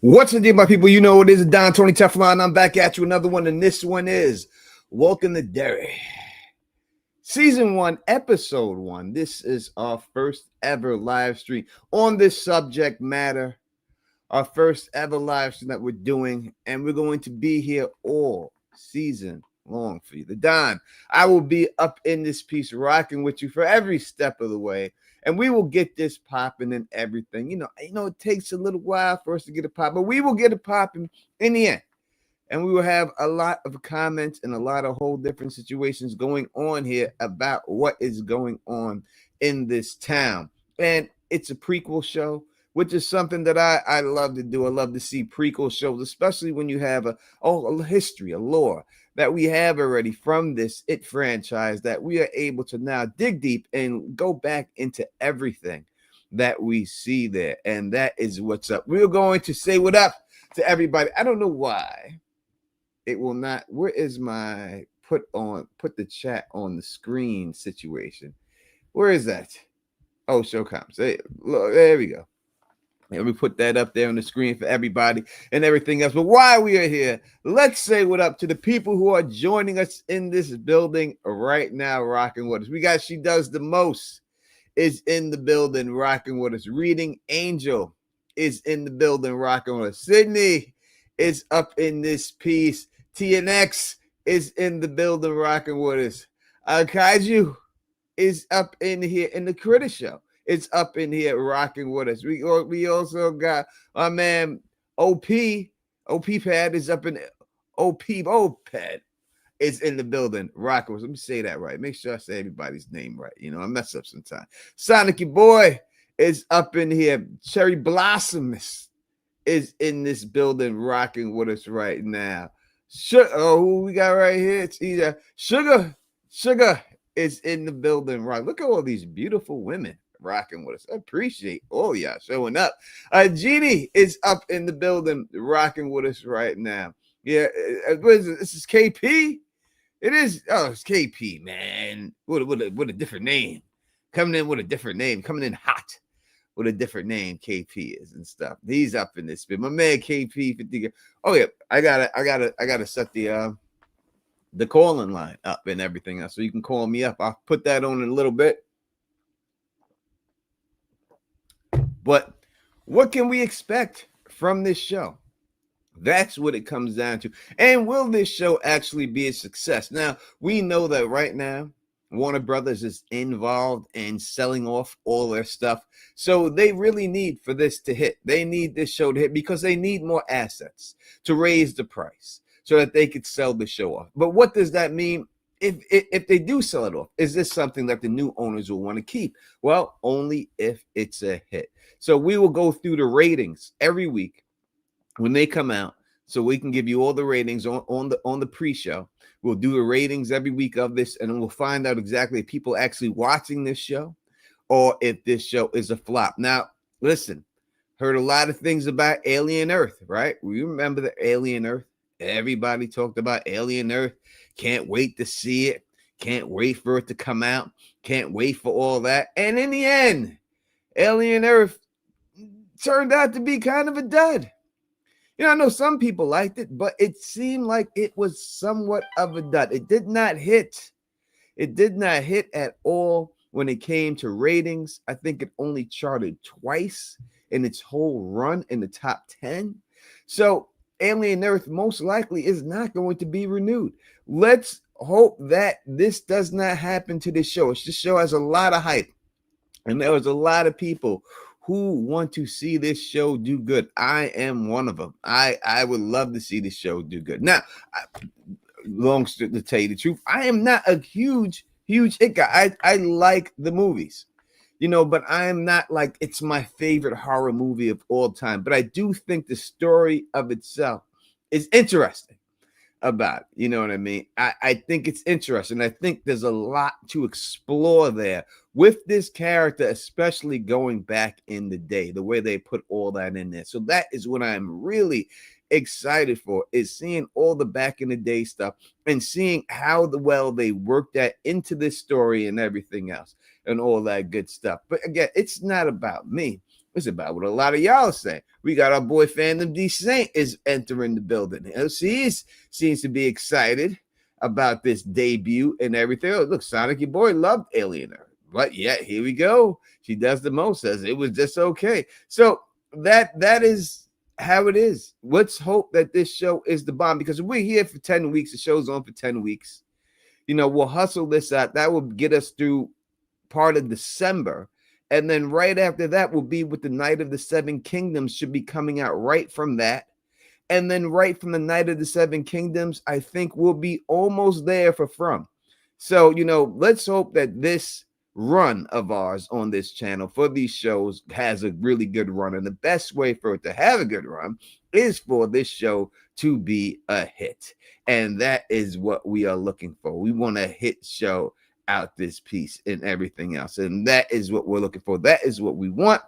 What's the deal, my people? You know it is Don Tony Teflon. I'm back at you. Another one, and this one is Welcome to Derry. Season 1, Episode 1. This is our first ever live stream on this subject matter. Our first ever live stream that we're doing, and we're going to be here all season long for you. The Don, I will be up in this piece rocking with you for every step of the way. And we will get this popping and everything. You know, it takes a little while for us to get it popping, but we will get it popping in the end. And we will have a lot of comments and a lot of whole different situations going on here about what is going on in this town. And it's a prequel show, which is something that I love to do. I love to see prequel shows, especially when you have a history, a lore that we have already from this It franchise, that we are able to now dig deep and go back into everything that we see there. And that is what's up. We're going to say what up to everybody. I don't know why it will not. Where is my put the chat on the screen situation? Where is that? Oh, show comms. There we go. Let me put that up there on the screen for everybody and everything else. But while we are here, let's say what up to the people who are joining us in this building right now, rocking with us. We got She Does the Most is in the building, rocking with us. Reading Angel is in the building, rocking with us. Sydney is up in this piece. TNX is in the building, rocking with us. Kaiju is up in here in the Critter Show. It's up in here rocking with us. We also got our man OP. OP Pad is up in OP Pad is in the building rocking with us. Let me say that right. Make sure I say everybody's name right. You know, I mess up sometimes. Sonic Boy is up in here. Cherry Blossomus is in this building rocking with us right now. Who we got right here? It's either Sugar is in the building. Right. Look at all these beautiful women rocking with us. I appreciate all y'all showing up. Jeannie is up in the building rocking with us right now. Yeah, what is it? This is KP. It is. Oh, it's KP, man. What a different name. Coming in with a different name. Coming in hot with a different name. KP is and stuff. He's up in this spin. My man KP 50. Oh yeah, I gotta set the call-in line up and everything else, so you can call me up. I'll put that on in a little bit. But what can we expect from this show? That's what it comes down to. And will this show actually be a success? Now, we know that right now, Warner Brothers is involved in selling off all their stuff. So they really need for this to hit. They need this show to hit because they need more assets to raise the price so that they could sell the show off. But what does that mean? If they do sell it off, is this something that the new owners will want to keep? Well, only if it's a hit. So we will go through the ratings every week when they come out, so we can give you all the ratings on the pre-show. We'll do the ratings every week of this, and then we'll find out exactly if people actually watching this show or if this show is a flop. Now, listen, heard a lot of things about Alien Earth, right? We remember the Alien Earth. Everybody talked about Alien Earth. Can't wait to see it. Can't wait for it to come out. Can't wait for all that. And in the end, Alien Earth turned out to be kind of a dud. You know, I know some people liked it, but it seemed like it was somewhat of a dud. It did not hit. It did not hit at all when it came to ratings. I think it only charted twice in its whole run in the top 10. So Alien Earth most likely is not going to be renewed. Let's hope that this does not happen to this show. This show has a lot of hype, and there was a lot of people who want to see this show do good. I am one of them. I would love to see this show do good. Now, to tell you the truth, I am not a huge hit guy. I like the movies, you know, but I am not like it's my favorite horror movie of all time. But I do think the story of itself is interesting about it. You know what I mean? I think it's interesting. I think there's a lot to explore there with this character, especially going back in the day, the way they put all that in there. So that is what I'm really excited for, is seeing all the back in the day stuff and seeing how well they worked that into this story and everything else and all that good stuff. But again, it's not about me. It's about what a lot of y'all say. We got our boy Fandom D Saint is entering the building. He seems to be excited about this debut and everything. Oh, look, Sonic, your boy loved Alien Earth. But yeah, here we go. She does the most, says it was just okay. So that is how it is. Let's hope that this show is the bomb, because we're here for 10 weeks. The show's on for 10 weeks. We'll hustle this out. That will get us through part of December. And then right after that will be with the Night of the Seven Kingdoms, should be coming out right from that. And then right from the Night of the Seven Kingdoms, I think we'll be almost there for From. So, let's hope that this run of ours on this channel for these shows has a really good run. And the best way for it to have a good run is for this show to be a hit. And that is what we are looking for. We want a hit show out this piece and everything else. And that is what we're looking for. That is what we want.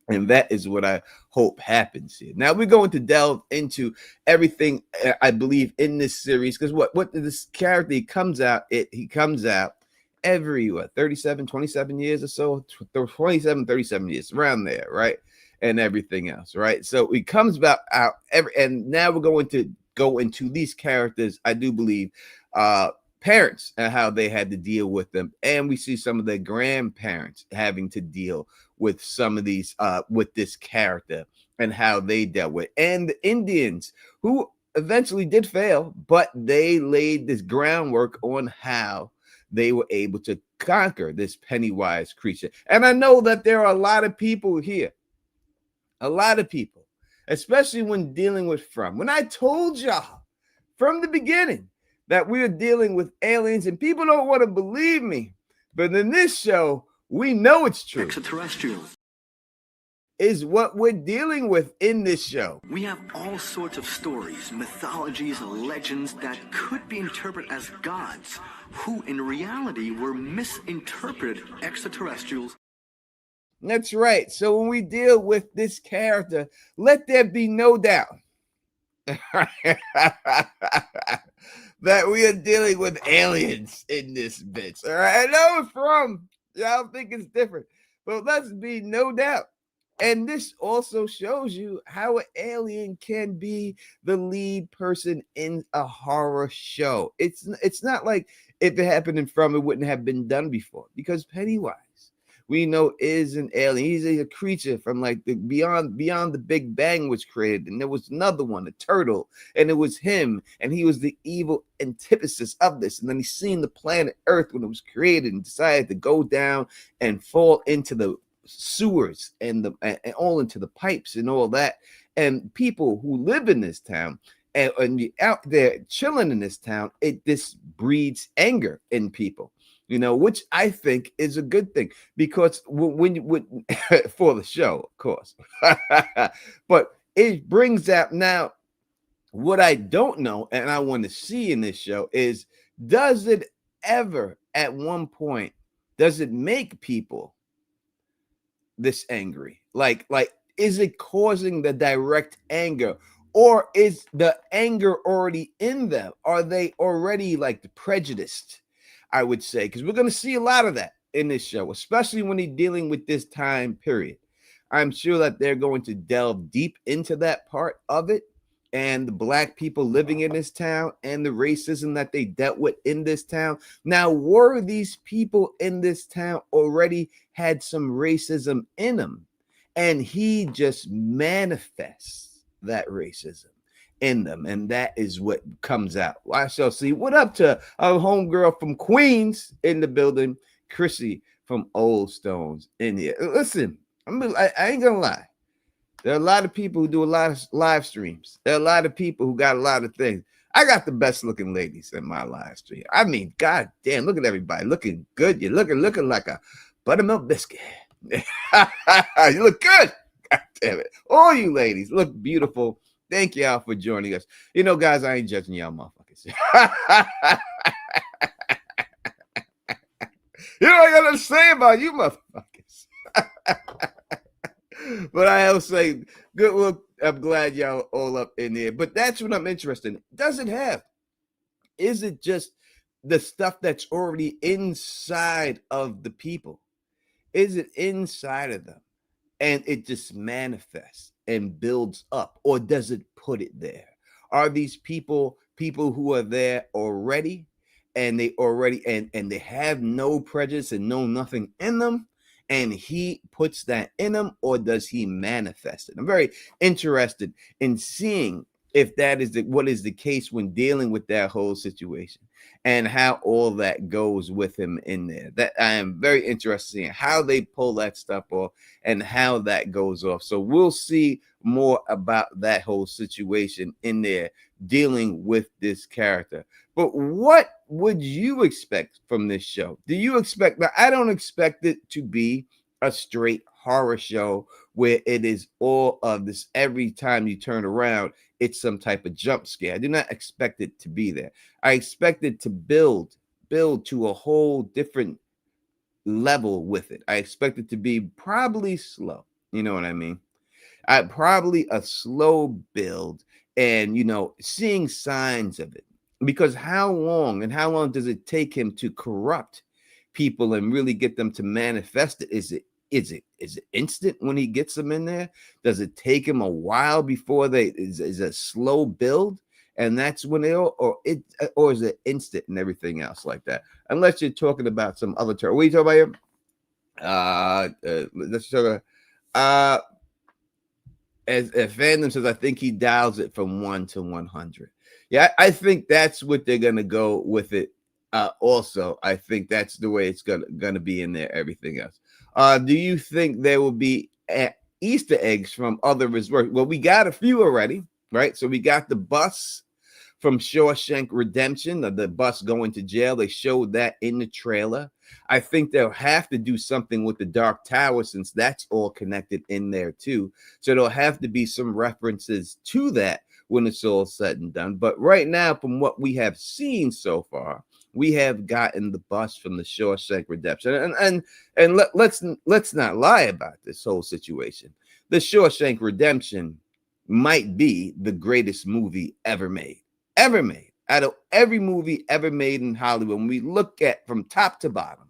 And that is what I hope happens here. Now we're going to delve into everything, I believe, in this series, because what this character, he comes out every 27 years or so, 27, 37 years, around there, right? And everything else, right? So he comes out and now we're going to go into these characters, I do believe, parents and how they had to deal with them. And we see some of their grandparents having to deal with some of these, with this character and how they dealt with. And the Indians, who eventually did fail, but they laid this groundwork on how they were able to conquer this Pennywise creature. And I know that there are a lot of people here, especially when dealing with From. When I told y'all from the beginning that we're dealing with aliens, and people don't want to believe me, but in this show, we know it's true. Extraterrestrials is what we're dealing with in this show. We have all sorts of stories, mythologies, legends that could be interpreted as gods, who in reality were misinterpreted extraterrestrials. That's right. So when we deal with this character, let there be no doubt that we are dealing with aliens in this bitch. All right, I know it's From. Y'all think it's different, but let's be no doubt. And this also shows you how an alien can be the lead person in a horror show. It's not like if it happened in From, it wouldn't have been done before, because Pennywise, we know, is an alien. He's a creature from like the beyond the Big Bang was created. And there was another one, a turtle, and it was him. And he was the evil antithesis of this. And then he's seen the planet Earth when it was created and decided to go down and fall into the sewers and all into the pipes and all that. And people who live in this town and out there chilling in this town, this breeds anger in people. Which I think is a good thing, because when for the show, of course, but it brings out now what I don't know and I want to see in this show is, does it ever at one point, does it make people this angry? Like, is it causing the direct anger, or is the anger already in them? Are they already like prejudiced? I would say, because we're going to see a lot of that in this show, especially when he's dealing with this time period. I'm sure that they're going to delve deep into that part of it, and the Black people living in this town and the racism that they dealt with in this town. Now, were these people in this town already had some racism in them, and he just manifests that racism in them, and that is what comes out. I shall see. What up to our homegirl from Queens in the building, Chrissy from Old Stones in here. Listen, I ain't gonna lie. There are a lot of people who do a lot of live streams. There are a lot of people who got a lot of things. I got the best looking ladies in my live stream. I mean, god damn, look at everybody looking good. You're looking like a buttermilk biscuit. You look good. God damn it. All you ladies look beautiful. Thank y'all for joining us. Guys, I ain't judging y'all motherfuckers. You know what I got to say about you motherfuckers. But I will say, good look. I'm glad y'all all up in there. But that's what I'm interested in. Does it have? Is it just the stuff that's already inside of the people? Is it inside of them and it just manifests and builds up, or does it put it there? Are these people who are there already, and they already and they have no prejudice and no nothing in them, and he puts that in them, or does he manifest it? I'm very interested in seeing if that is what is the case when dealing with that whole situation, and how all that goes with him in there. That I am very interested in how they pull that stuff off and how that goes off. So we'll see more about that whole situation in there dealing with this character. But what would you expect from this show? Do you expect that? I don't expect it to be a straight horror show where it is all of this. Every time you turn around, it's some type of jump scare. I do not expect it to be there. I expect it to build to a whole different level with it. I expect it to be probably slow. You know what I mean? Probably a slow build, and seeing signs of it. Because how long does it take him to corrupt people and really get them to manifest it? Is it instant when he gets them in there? Does it take him a while before is a slow build, and that's when or is it instant and everything else like that? Unless you're talking about some other term. What are you talking about here? Let's talk about as fandom says, I think he dials it from 1 to 100. Yeah, I think that's what they're gonna go with it. Also, I think that's the way it's gonna be in there. Everything else. Do you think there will be Easter eggs from other resorts? Well, we got a few already, right? So we got the bus from Shawshank Redemption, the bus going to jail. They showed that in the trailer. I think they'll have to do something with the Dark Tower, since that's all connected in there too. So there'll have to be some references to that when it's all said and done. But right now, from what we have seen so far, we have gotten the bus from the Shawshank Redemption. And let's not lie about this whole situation. The Shawshank Redemption might be the greatest movie ever made. Out of every movie ever made in Hollywood, when we look at from top to bottom,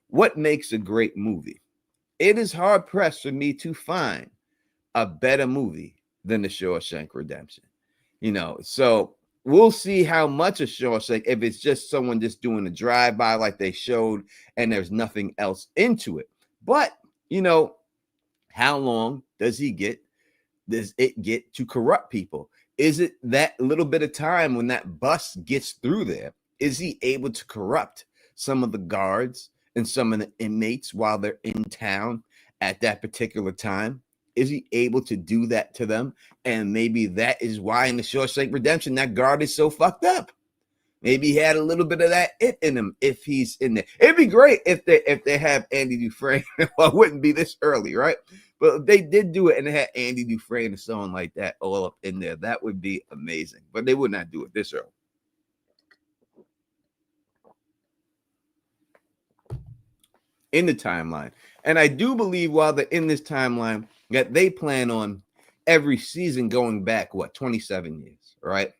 what makes a great movie? It is hard pressed for me to find a better movie than the Shawshank Redemption. So we'll see how much of Shawshank, if it's just someone just doing a drive-by like they showed and there's nothing else into it. But how long does it get to corrupt people? Is it that little bit of time when that bus gets through there? Is he able to corrupt some of the guards and some of the inmates while they're in town at that particular time? Is he able to do that to them? And maybe that is why in the Shawshank Redemption, that guard is so fucked up. Maybe he had a little bit of that it in him if he's in there. It'd be great if they have Andy Dufresne. Well, it wouldn't be this early, right? But they did do it, and they had Andy Dufresne and so on like that all up in there. That would be amazing. But they would not do it this early. In the timeline. And I do believe while they're in this timeline that they plan on every season going back, 27 years, right?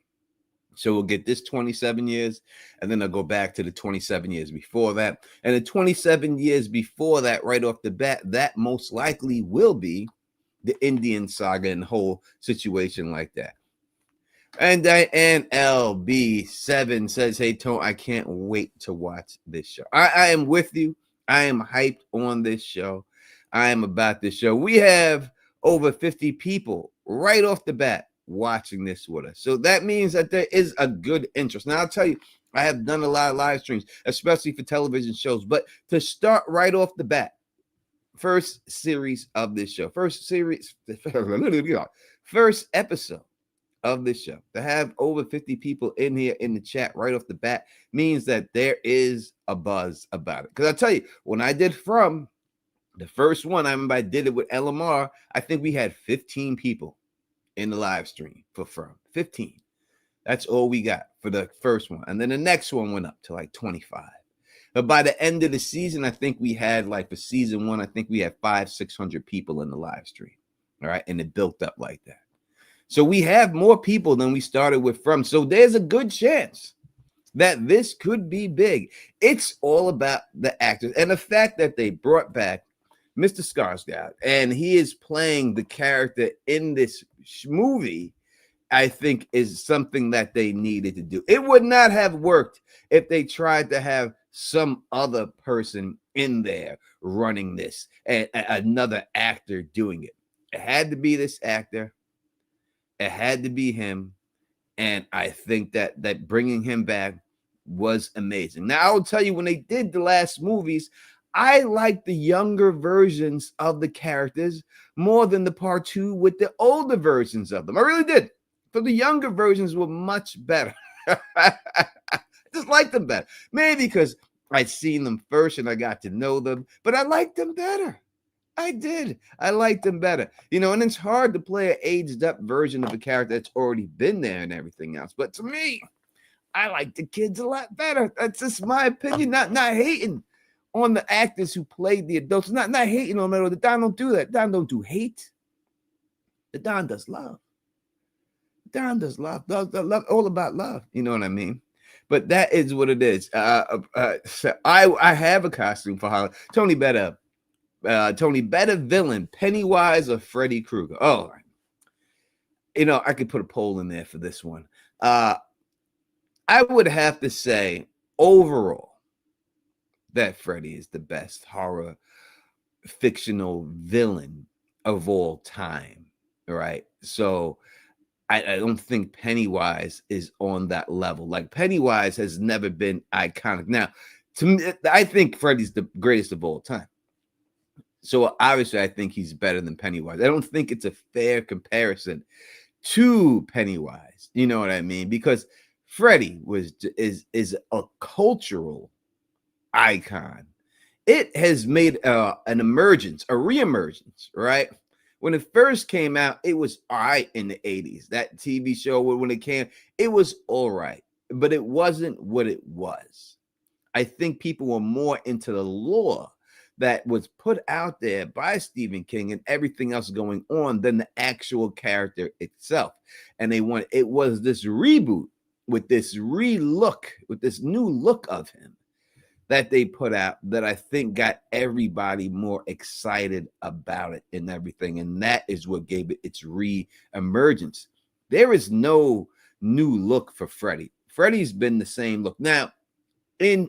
So we'll get this 27 years, and then I'll go back to the 27 years before that. And the 27 years before that, right off the bat, that most likely will be the Indian saga and the whole situation like that. And Diane LB7 says, hey, Tone, I can't wait to watch this show. I am with you. I am hyped on this show. I am about this show. We have over 50 people right off the bat watching this with us. So that means that there is a good interest. Now, I'll tell you, I have done a lot of live streams, especially for television shows. But to start right off the bat, first series of this show, first episode of this show, to have over 50 people in here in the chat right off the bat means that there is a buzz about it. Because I'll tell you, when I did From, the first one, I remember I did it with LMR, I think we had 15 people in the live stream for From. 15. That's all we got for the first one. And then the next one went up to like 25. But by the end of the season, I think we had, like, for season one, I think we had 500-600 people in the live stream. All right. And it built up like that. So we have more people than we started with From. So there's a good chance that this could be big. It's all about the actors and the fact that they brought back Mr. Skarsgård, and he is playing the character in this movie, I think is something that they needed to do. It would not have worked if they tried to have some other person in there running this and another actor doing it. It had to be this actor. It had to be him. And I think that bringing him back was amazing. Now, I'll tell you, when they did the last movies, I liked the younger versions of the characters more than the part two with the older versions of them. I really did. But the younger versions were much better. I just liked them better. Maybe because I'd seen them first and I got to know them, but I liked them better. I did. I liked them better. And it's hard to play an aged up version of a character that's already been there and everything else. But to me, I like the kids a lot better. That's just my opinion. Not hating on the actors who played the adults. Not hating on them. The Don don't do that. Don don't do hate. The Don does love. Don does love. Love all about love. You know what I mean? But that is what it is. So I have a costume for Halloween. Tony Betta villain, Pennywise or Freddy Krueger. Oh, I could put a poll in there for this one. I would have to say overall that Freddy is the best horror fictional villain of all time. Right. So I don't think Pennywise is on that level. Like, Pennywise has never been iconic. Now, to me, I think Freddy's the greatest of all time. So obviously, I think he's better than Pennywise. I don't think it's a fair comparison to Pennywise. You know what I mean? Because Freddy is a cultural icon. It has made an emergence, a reemergence, right? When it first came out, it was all right in the 80s. That TV show, when it came, it was all right, but it wasn't what it was. I think people were more into the lore that was put out there by Stephen King and everything else going on than the actual character itself. And it was this reboot with this relook, with this new look of him that they put out that I think got everybody more excited about it and everything. And that is what gave it its re-emergence. There is no new look for Freddy. Freddy's been the same look. Now, in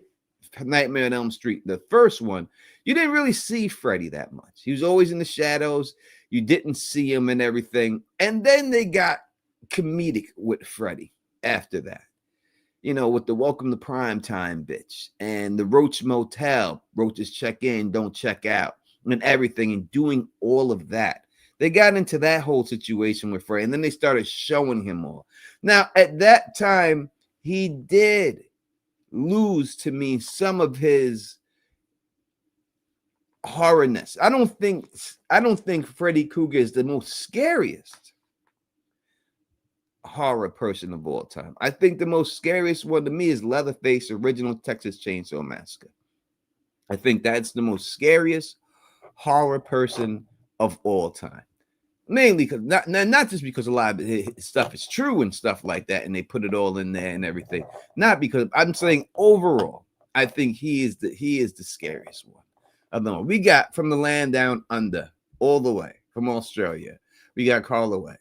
Nightmare on Elm Street, the first one, you didn't really see Freddy that much. He was always in the shadows. You didn't see him and everything. And then they got comedic with Freddy after that. With the Welcome to Prime Time bitch and the Roach Motel, roaches check in, don't check out, and everything, and doing all of that. They got into that whole situation with Freddy, and then they started showing him more. Now, at that time, he did lose to me some of his horrorness. I don't think Freddy Krueger is the most scariest horror person of all time. I think the most scariest one to me is Leatherface, original Texas Chainsaw Massacre. I think that's the most scariest horror person of all time. Mainly because not just because a lot of his stuff is true and stuff like that, and they put it all in there and everything. Not because I'm saying overall, I think he is the scariest one of them all. We got From the Land Down Under, all the way from Australia. We got Carlaway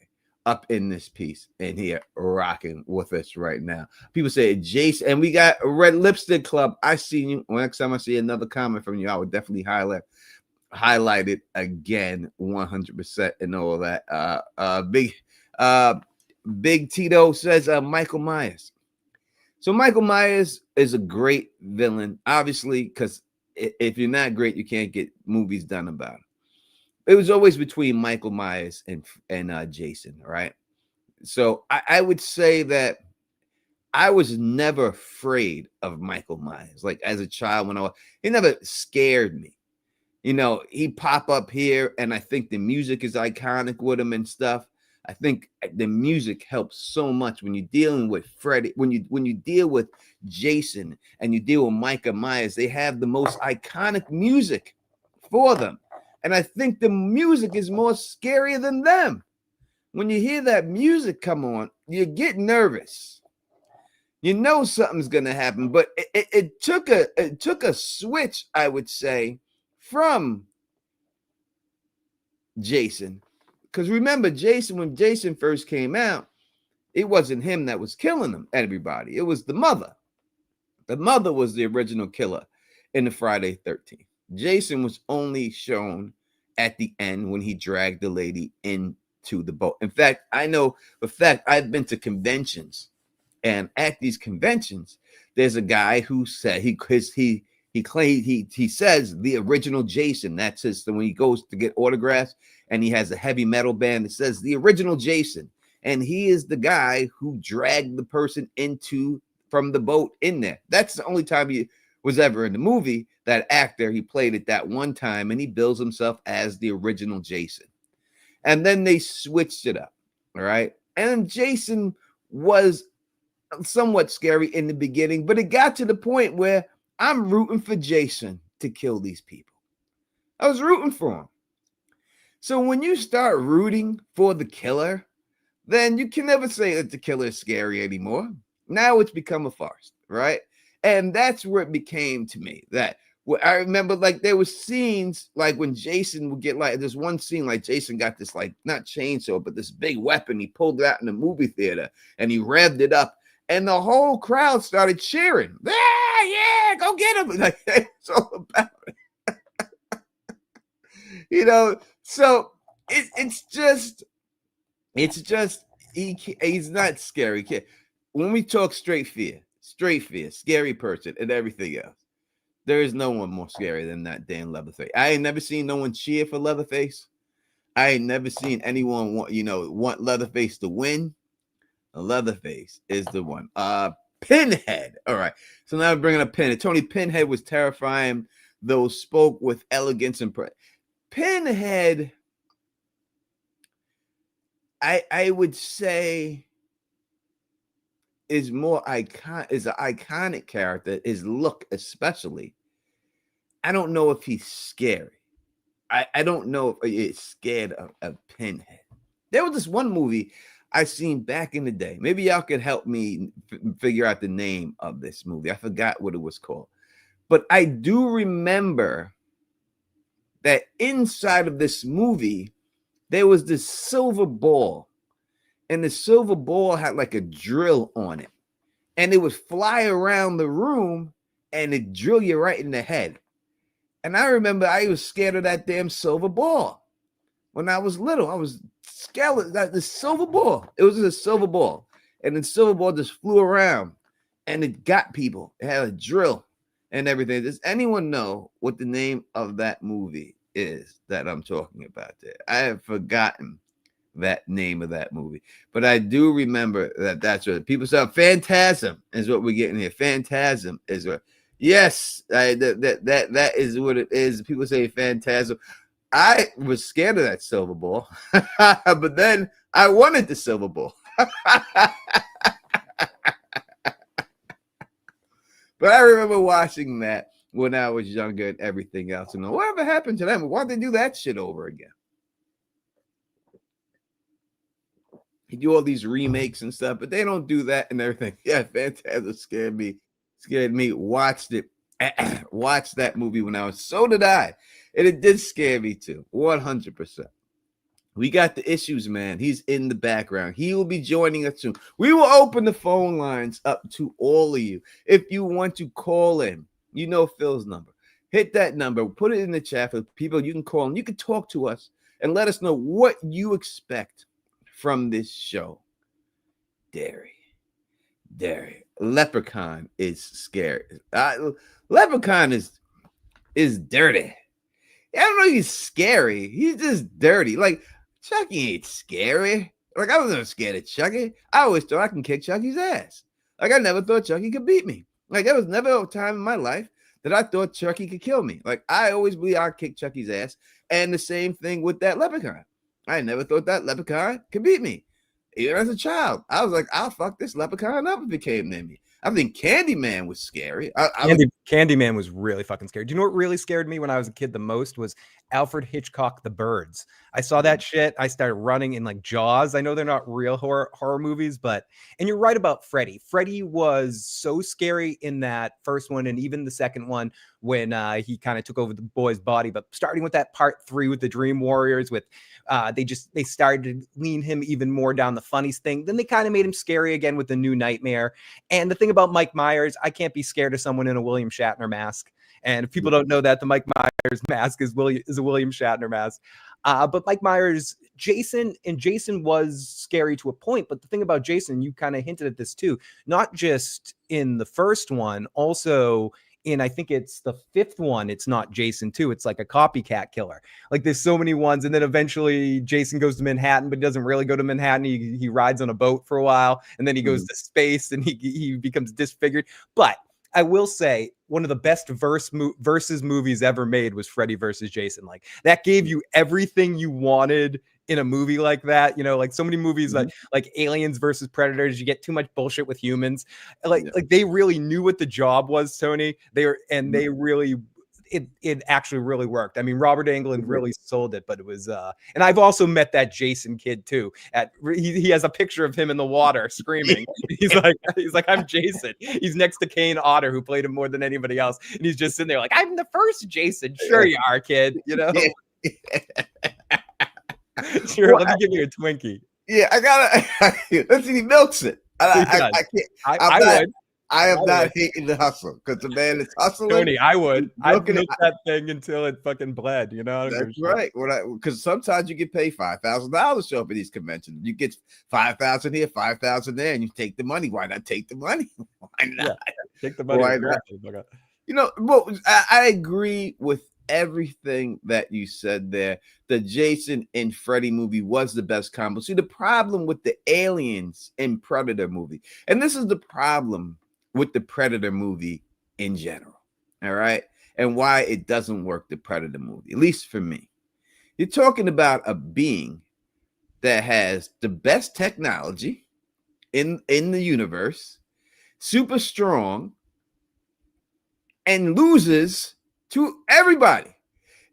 up in this piece and here rocking with us right now. People say Jason, and we got Red Lipstick Club. I seen you. Next time I see another comment from you, I would definitely highlight it again 100% and all that. Big Tito says Michael Myers. So Michael Myers is a great villain, obviously, because if you're not great, you can't get movies done about him. It was always between Michael Myers and Jason, right? So I would say that I was never afraid of Michael Myers. Like, as a child, he never scared me. He'd pop up here, and I think the music is iconic with him and stuff. I think the music helps so much when you're dealing with Freddy, when you deal with Jason and you deal with Michael Myers. They have the most iconic music for them. And I think the music is more scarier than them. When you hear that music come on, you get nervous. You know something's gonna happen. But it took a switch, I would say, from Jason. Because remember, Jason, when Jason first came out, it wasn't him that was killing them, everybody. It was the mother. The mother was the original killer in the Friday 13th. Jason was only shown at the end when he dragged the lady into the boat. In fact, I know the fact I've been to conventions, and at these conventions, there's a guy who said he says the original Jason. That's his. So when he goes to get autographs and he has a heavy metal band that says the original Jason, and he is the guy who dragged the person from the boat in there. That's the only time he was ever in the movie. That actor, he played it that one time, and he bills himself as the original Jason. And then they switched it up, all right? And Jason was somewhat scary in the beginning, but it got to the point where I'm rooting for Jason to kill these people. I was rooting for him. So when you start rooting for the killer, then you can never say that the killer is scary anymore. Now it's become a farce, right? And that's where it became to me. That I remember, like, there was scenes like when Jason would get, like, there's one scene like Jason got this, like, not chainsaw, but this big weapon. He pulled it out in the movie theater and he revved it up, and the whole crowd started cheering. Yeah, go get him! Like, it's all about it. So it's just he's not scary kid. When we talk straight fear, scary person, and everything else, there is no one more scary than that damn Leatherface. I ain't never seen no one cheer for Leatherface. I ain't never seen anyone want Leatherface to win. Leatherface is the one. Pinhead. All right. So now we're bringing up Pinhead. Tony Pinhead was terrifying, though spoke with elegance and Pinhead, I would say, is more is an iconic character. His look, especially. I don't know if he's scary. I don't know if he's scared of Pinhead. There was this one movie I seen back in the day. Maybe y'all could help me figure out the name of this movie. I forgot what it was called. But I do remember that inside of this movie, there was this silver ball. And the silver ball had like a drill on it. And it would fly around the room and it drill you right in the head. And I remember I was scared of that damn silver ball. When I was little, I was scared of that, the silver ball. It was just a silver ball. And the silver ball just flew around and it got people. It had a drill and everything. Does anyone know what the name of that movie is that I'm talking about there? I have forgotten that name of that movie, but I do remember that's what people say. Phantasm is what we're getting here. Phantasm is what. Yes, that is what it is. People say Phantasm. I was scared of that silver ball, but then I wanted the silver ball. But I remember watching that when I was younger and everything else. And whatever happened to them? Why'd they do that shit over again? They do all these remakes and stuff, but they don't do that and everything. Yeah, Phantasm scared me. Watched that movie when I was, so did I. And it did scare me too, 100%. We got the issues, man. He's in the background. He will be joining us soon. We will open the phone lines up to all of you. If you want to call in, you know Phil's number. Hit that number. Put it in the chat for people. You can call and you can talk to us and let us know what you expect from this show. Derry. Leprechaun is scary. Leprechaun is dirty. I don't know, he's scary. He's just dirty. Like, Chucky ain't scary. Like, I was never scared of Chucky. I always thought I can kick Chucky's ass. Like, I never thought Chucky could beat me. Like, there was never a time in my life that I thought Chucky could kill me. Like, I always believed I'd kick Chucky's ass. And the same thing with that leprechaun. I never thought that leprechaun could beat me. Even as a child, I was like, I'll fuck this leprechaun up if it came near me. I think Candyman was scary. Candyman was really fucking scary. Do you know what really scared me when I was a kid the most was Alfred Hitchcock, The Birds. I saw that shit. I started running in like Jaws. I know they're not real horror movies, but, and you're right about Freddy. Freddy was so scary in that first one and even the second one when he kind of took over the boy's body. But starting with that part 3 with the Dream Warriors, with they started to lean him even more down the funniest thing. Then they kind of made him scary again with the New Nightmare. And the thing about Mike Myers, I can't be scared of someone in a William Shatner mask. And if people don't know that, the Mike Myers mask is a William Shatner mask. But Mike Myers, Jason was scary to a point. But the thing about Jason, you kind of hinted at this too, not just in the first one, also in, I think it's the 5th one, it's not Jason too. It's like a copycat killer. Like there's so many ones. And then eventually Jason goes to Manhattan, but he doesn't really go to Manhattan. He rides on a boat for a while and then he goes to space and he becomes disfigured. But I will say one of the best versus movies ever made was Freddy versus Jason. Like that gave you everything you wanted in a movie like that. You know, like so many movies like Aliens versus Predators, you get too much bullshit with humans. Like they really knew what the job was, Tony. They really it actually really worked. I mean, Robert Englund really sold it, but it was and I've also met that Jason kid too. He has a picture of him in the water screaming. he's like I'm Jason. He's next to Kane Otter, who played him more than anybody else, and he's just sitting there like, I'm the first Jason. Sure you are, kid. You know. Sure, well, let me give you a Twinkie. Yeah, I gotta. Let's see, he milks it. I can't. I am not hating the hustle because the man is hustling. Tony, I would. I'd milk that thing until it fucking bled. You know. That's right. Because sometimes you get paid $5,000 to show up at these conventions. You get 5,000 here, 5,000 there, and you take the money. Why not take the money? Why not? Yeah, take the money. Why not? You know, well, I agree with everything that you said there. The Jason and Freddy movie was the best combo. See, the problem with the Aliens and Predator movie, and this is the problem with the Predator movie in general, all right, and why it doesn't work, the Predator movie, at least for me. You're talking about a being that has the best technology in the universe, super strong, and loses to everybody.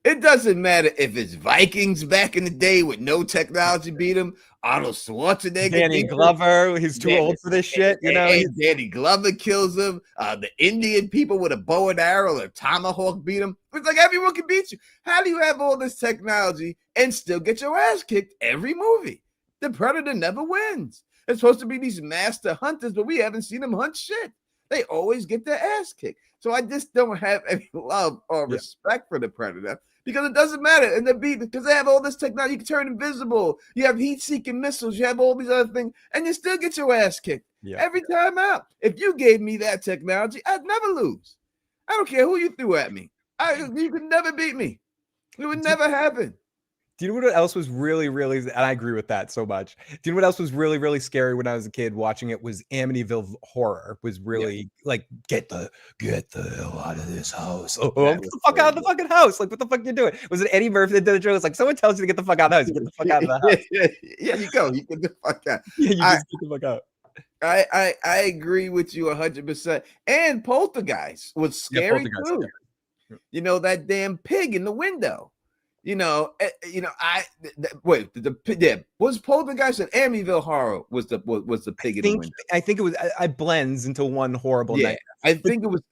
It doesn't matter if it's Vikings back in the day with no technology beat him, Arnold Schwarzenegger, Danny Glover, he's too old for this shit, you know. Danny Glover kills him. The Indian people with a bow and arrow or tomahawk beat him. It's like everyone can beat you. How do you have all this technology and still get your ass kicked every movie? The Predator never wins. It's supposed to be these master hunters, but we haven't seen them hunt shit. They always get their ass kicked. So I just don't have any love or respect for the Predator because it doesn't matter. And because they have all this technology, you can turn invisible. You have heat-seeking missiles. You have all these other things, and you still get your ass kicked every time out. If you gave me that technology, I'd never lose. I don't care who you threw at me. You could never beat me. It would never happen. Do you know what else was really, really, and I agree with that so much. Do you know what else was really, really scary when I was a kid watching it was Amityville Horror. Was really like, get the hell out of this house. Get the fuck out of the fucking house. Like, what the fuck are you doing? Was it Eddie Murphy that did the joke? It's like, someone tells you to get the fuck out of the house. You get the fuck out of the house. Yeah, you go. You get the fuck out. Yeah, you just get the fuck out. I agree with you 100%. And Poltergeist was scary too. Yeah. You know, that damn pig in the window. Was Poltergeist and Amityville Horror was the pig in the window? I think it was. I blends into one horrible night. I think it was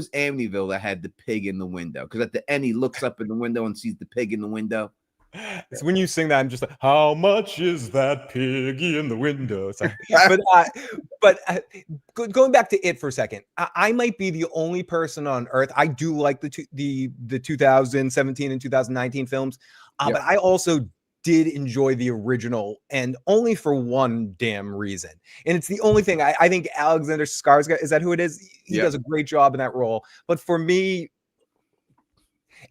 Amityville that had the pig in the window because at the end he looks up in the window and sees the pig in the window. So when you sing that, I'm just like, how much is that piggy in the window? Sorry. but going back to it for a second, I might be the only person on earth. I do like the 2017 and 2019 films, but I also did enjoy the original, and only for one damn reason. And it's the only thing. I think Alexander Skarsgård, is that who it is? He does a great job in that role. But for me,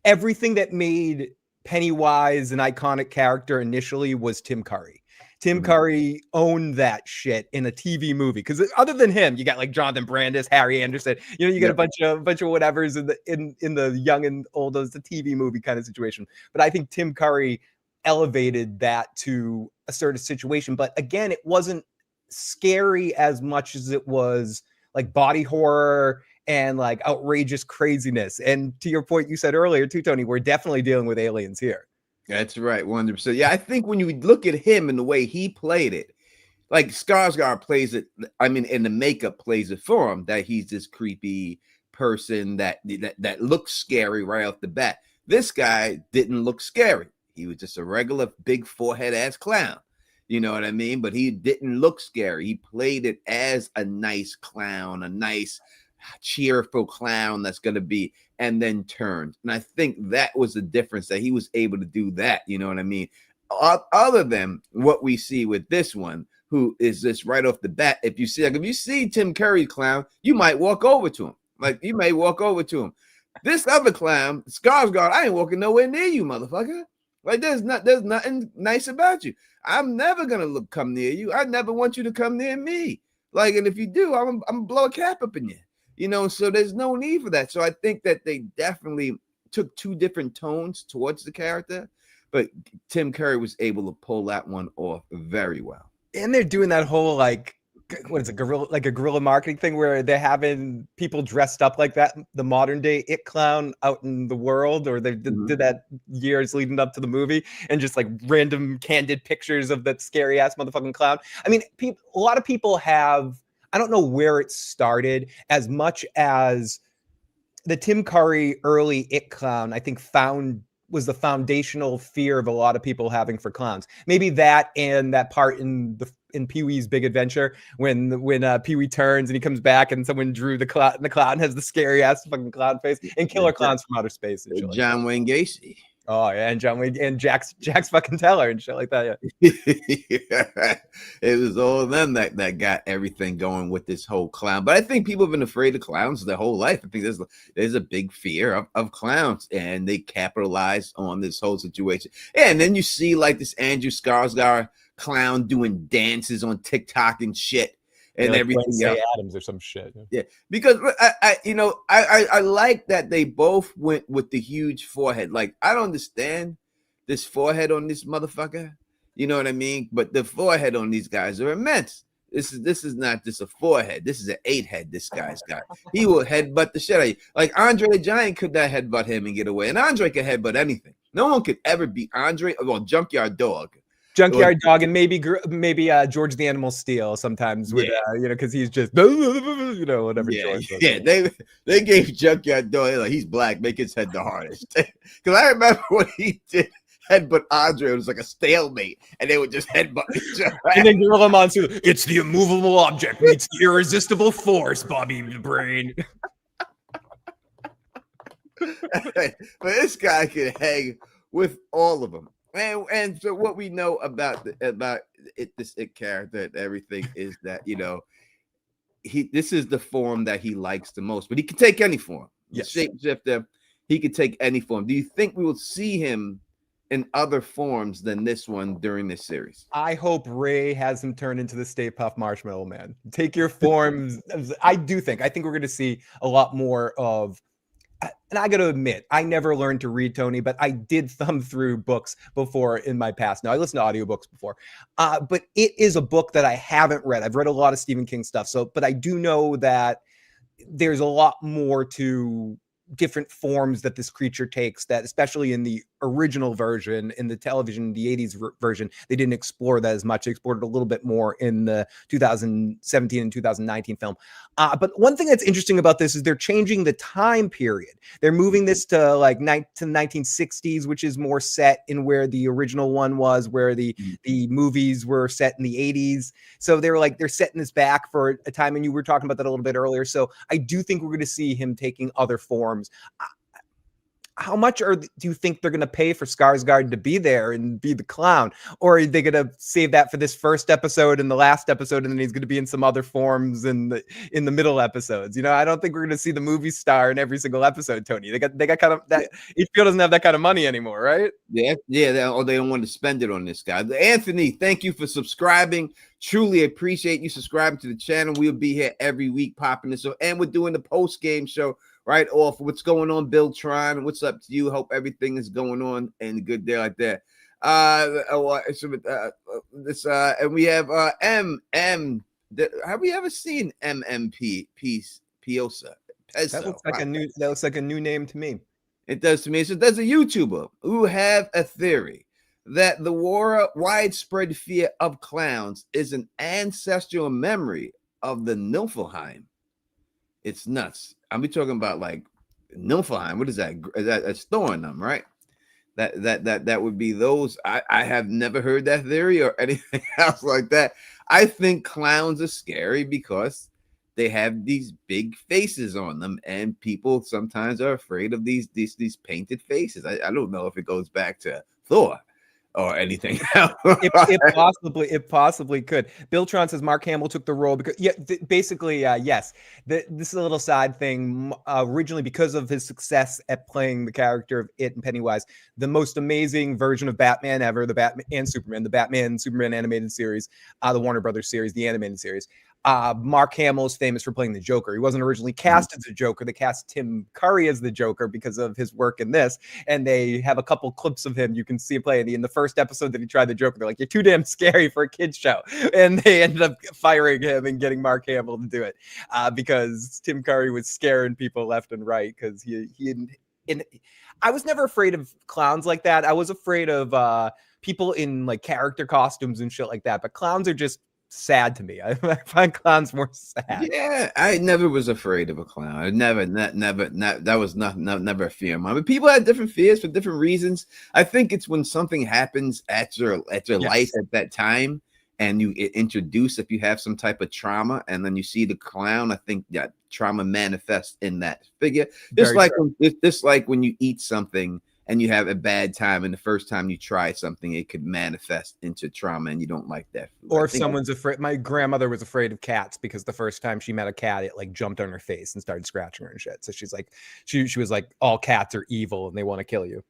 everything that made Pennywise an iconic character initially was Tim Curry. Tim Curry owned that shit in a TV movie because other than him, you got like Jonathan Brandis, Harry Anderson. You know, you got a bunch of whatevers in the young and old as the TV movie kind of situation. But I think Tim Curry elevated that to a certain situation. But again, it wasn't scary as much as it was like body horror and like outrageous craziness. And to your point you said earlier too, Tony, we're definitely dealing with aliens here. That's right, 100%. Yeah, I think when you look at him and the way he played it, like Skarsgård plays it. I mean, and the makeup plays it for him that he's this creepy person that looks scary right off the bat. This guy didn't look scary. He was just a regular big forehead ass clown. You know what I mean? But he didn't look scary. He played it as a nice clown, a nice cheerful clown that's going to be, and then turned. And I think that was the difference, that he was able to do that. You know what I mean? Other than what we see with this one, who is this right off the bat. If you see Tim Curry's clown, you might walk over to him. Like, you may walk over to him. This other clown, Skarsgård, I ain't walking nowhere near you, motherfucker. Like, there's nothing nice about you. I'm never gonna come near you. I never want you to come near me. Like, and if you do, I'm gonna blow a cap up in you. You know, so there's no need for that. So I think that they definitely took two different tones towards the character, but Tim Curry was able to pull that one off very well. And they're doing that whole like, what is it, guerrilla marketing thing where they're having people dressed up like that, the modern day It clown out in the world, or they did that years leading up to the movie, and just like random candid pictures of that scary ass motherfucking clown. I mean, a lot of people have, I don't know where it started, as much as the Tim Curry early It clown, I think was the foundational fear of a lot of people having for clowns. Maybe that, and that part in Pee-wee's Big Adventure when Pee-wee turns and he comes back and someone drew the clown, and the clown has the scary ass fucking clown face, and Killer Clowns from Outer Space and shit like John Wayne Gacy. Oh yeah, and John Wayne and Jack's fucking Teller and shit like that. Yeah. It was all of them that got everything going with this whole clown. But I think people have been afraid of clowns their whole life. I think there's a big fear of clowns, and they capitalize on this whole situation. Yeah, and then you see like this Andrew Skarsgård clown doing dances on TikTok and shit. And like everything else. Adams or some shit. Yeah, because I like that they both went with the huge forehead. Like, I don't understand this forehead on this motherfucker. You know what I mean? But the forehead on these guys are immense. This is not just a forehead. This is an 8 head. This guy's got. He will headbutt the shit out of you. Like Andre the Giant could not headbutt him and get away. And Andre can headbutt anything. No one could ever beat Andre. Well, Junkyard Dog. Junkyard Dog, and maybe George the Animal Steel sometimes with because he's just whatever. Yeah, they gave Junkyard Dog, like, he's black, make his head the hardest. Because I remember when he did headbutt Andre, it was like a stalemate, and they would just headbutt each other. And then Gorilla Monsoon, it's the immovable object meets the irresistible force, Bobby the Brain. But this guy can hang with all of them. And so what we know about this character and everything is that, this is the form that he likes the most, but he can take any form. Yes. Shapeshifter, he could take any form. Do you think we will see him in other forms than this one during this series? I hope Ray has him turn into the Stay Puft Marshmallow Man. Take your forms. I think we're going to see a lot more of. And I got to admit, I never learned to read, Tony, but I did thumb through books before in my past. Now, I listened to audiobooks before, but it is a book that I haven't read. I've read a lot of Stephen King stuff, but I do know that there's a lot more to different forms that this creature takes, that especially in the original version, in the television, the 80s version, they didn't explore that as much. They explored it a little bit more in the 2017 and 2019 film. But one thing that's interesting about this is they're changing the time period. They're moving this to to the 1960s, which is more set in where the original one was, where the movies were set in the 80s. So they're setting this back for a time, and you were talking about that a little bit earlier. So I do think we're going to see him taking other forms. How much do you think they're going to pay for Skarsgård to be there and be the clown? Or are they going to save that for this first episode and the last episode, and then he's going to be in some other forms in the middle episodes? I don't think we're going to see the movie star in every single episode, Tony. They got kind of that. HBO doesn't have that kind of money anymore, right? Yeah. They don't want to spend it on this guy. Anthony, thank you for subscribing. Truly appreciate you subscribing to the channel. We'll be here every week popping this up, and we're doing the post game show right off. What's going on, Bill Tron? What's up to you? Hope everything is going on and a good day like that. And we have Have we ever seen MMP Piosa? That Peso. looks like a new. That looks like a new name to me. It does to me. So there's a YouTuber who have a theory that the widespread fear of clowns is an ancestral memory of the Niflheim. It's nuts. I'll be talking about like Niflheim. What is that? That's throwing them, right? That would be those. I have never heard that theory or anything else like that. I think clowns are scary because they have these big faces on them, and people sometimes are afraid of these painted faces. I don't know if it goes back to Thor or anything else. It possibly could. Bill Tron says Mark Hamill took the role because basically yes. This is a little side thing. Originally, because of his success at playing the character of It and Pennywise, the most amazing version of Batman ever, the Batman and Superman, the Batman Superman animated series, the Warner Brothers series, the animated series. Mark Hamill is famous for playing the Joker. He wasn't originally cast as the Joker. They cast Tim Curry as the Joker because of his work in this. And they have a couple clips of him. You can see him play in the first episode that he tried the Joker. They're like, you're too damn scary for a kid's show. And they ended up firing him and getting Mark Hamill to do it because Tim Curry was scaring people left and right because I was never afraid of clowns like that. I was afraid of people in like character costumes and shit like that. But clowns are just sad to me. I find clowns more sad. Yeah, I never was afraid of a clown. I never that was never a fear of mine. But people have different fears for different reasons. I think it's when something happens at your life at that time, and you introduce, if you have some type of trauma, and then you see the clown. I think that trauma manifests in that figure. Just like when you eat something and you have a bad time, and the first time you try something, it could manifest into trauma, and you don't like that food. Or if someone's afraid, my grandmother was afraid of cats because the first time she met a cat, it like jumped on her face and started scratching her and shit. So she's like, she was like, all cats are evil and they want to kill you.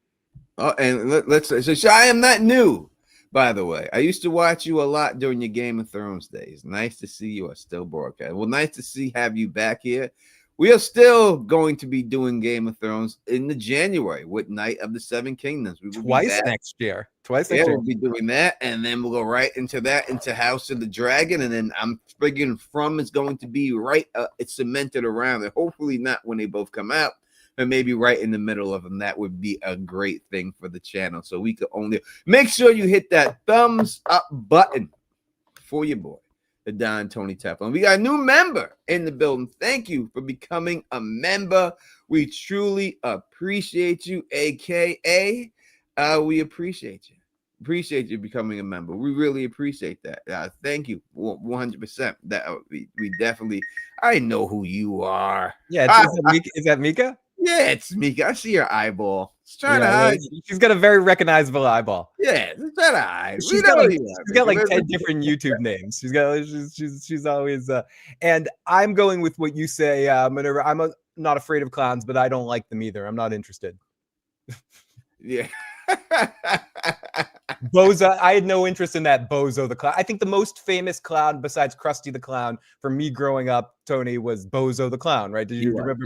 Oh, and let's say, so I am not new, by the way. I used to watch you a lot during your Game of Thrones days. Nice to see you are still broadcast. Well, nice to have you back here. We are still going to be doing Game of Thrones in the January with Night of the Seven Kingdoms. We will twice next year. We'll be doing that, and then we'll go right into House of the Dragon, and then I'm figuring From is going to be right. It's cemented around it. Hopefully not when they both come out, but maybe right in the middle of them. That would be a great thing for the channel. So we could only make sure you hit that thumbs up button for your boy, the Don Tony Teflon. We got a new member in the building. Thank you for becoming a member. We truly appreciate you, aka we appreciate you. Appreciate you becoming a member. We really appreciate that. Thank you 100%. That we definitely. I know who you are. Yeah, is that Mika? Yeah, it's Mika. I see your eyeball. It's trying to hide. She's got a very recognizable eyeball. Yeah, it's trying to hide. She's got like 10 different YouTube names. She's always and I'm going with what you say. I'm not afraid of clowns, but I don't like them either. I'm not interested. Yeah. Bozo, I had no interest in that Bozo the Clown. I think the most famous clown besides Krusty the Clown for me growing up, Tony, was Bozo the Clown, right? Did you remember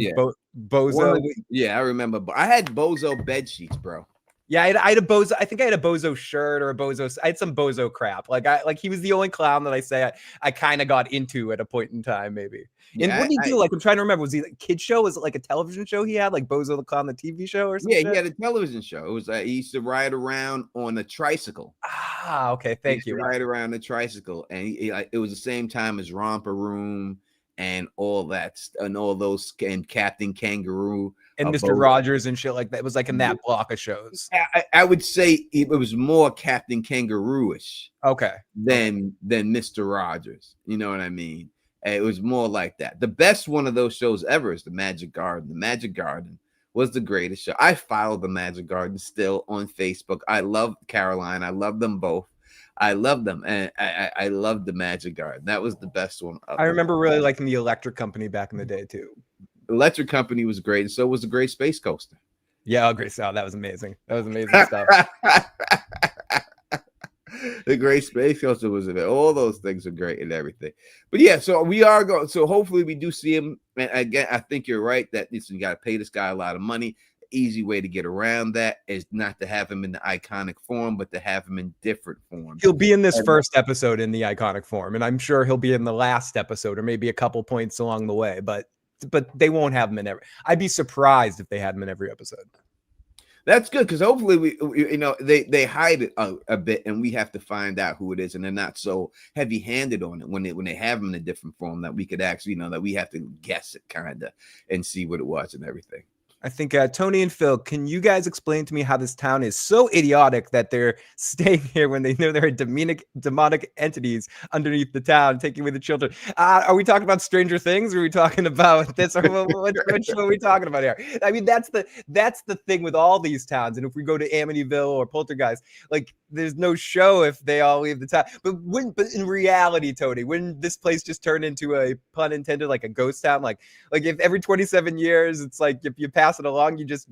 Bozo? Yeah, I remember. I had Bozo bed sheets, bro. Yeah, I had a Bozo. I think I had a Bozo shirt or a Bozo. I had some Bozo crap. Like he was the only clown that I say I kind of got into at a point in time, maybe. And what did he do? Like, I'm trying to remember. Was he a kid show? Was it like a television show he had, like Bozo the Clown, the TV show or something? Yeah, he had a television show. It was he used to ride around on a tricycle. Ah, okay, thank you. Ride around the tricycle, and it was the same time as Romper Room and all that, and all those, and Captain Kangaroo and Mr. Rogers and shit like that. It was like in that block of shows. I would say it was more Captain Kangaroo-ish, than Mr. Rogers. You know what I mean? It was more like that. The best one of those shows ever is the Magic Garden. The Magic Garden was the greatest show. I follow the Magic Garden still on Facebook. I love Caroline. I love them both. I love them, and I love the Magic Garden. That was the best one. I remember really liking the Electric Company back in the day too. Electric Company was great, and so was the Great Space Coaster. Yeah, great stuff. That was amazing. That was amazing stuff. The Great Space Coaster was in it. All those things are great and everything. But yeah, so we are going. So hopefully we do see him. And again, I think you're right that you got to pay this guy a lot of money. easy way to get around that is not to have him in the iconic form, but to have him in different forms. He'll be in this first episode in the iconic form, and I'm sure he'll be in the last episode or maybe a couple points along the way, but they won't have him in every. I'd be surprised if they had him in every episode. That's good, because hopefully we they hide it a bit, and we have to find out who it is, and they're not so heavy-handed on it when they have them in a different form that we could actually that we have to guess it kind of and see what it was and everything. I think Tony and Phil, can you guys explain to me how this town is so idiotic that they're staying here when they know there are demonic entities underneath the town taking away the children? Are we talking about Stranger Things? Or are we talking about this? Or what show are we talking about here? I mean, that's the thing with all these towns. And if we go to Amityville or Poltergeist, like there's no show if they all leave the town. But in reality, Tony, wouldn't this place just turn into a, pun intended, like a ghost town? Like if every 27 years it's like if you pass it along, you just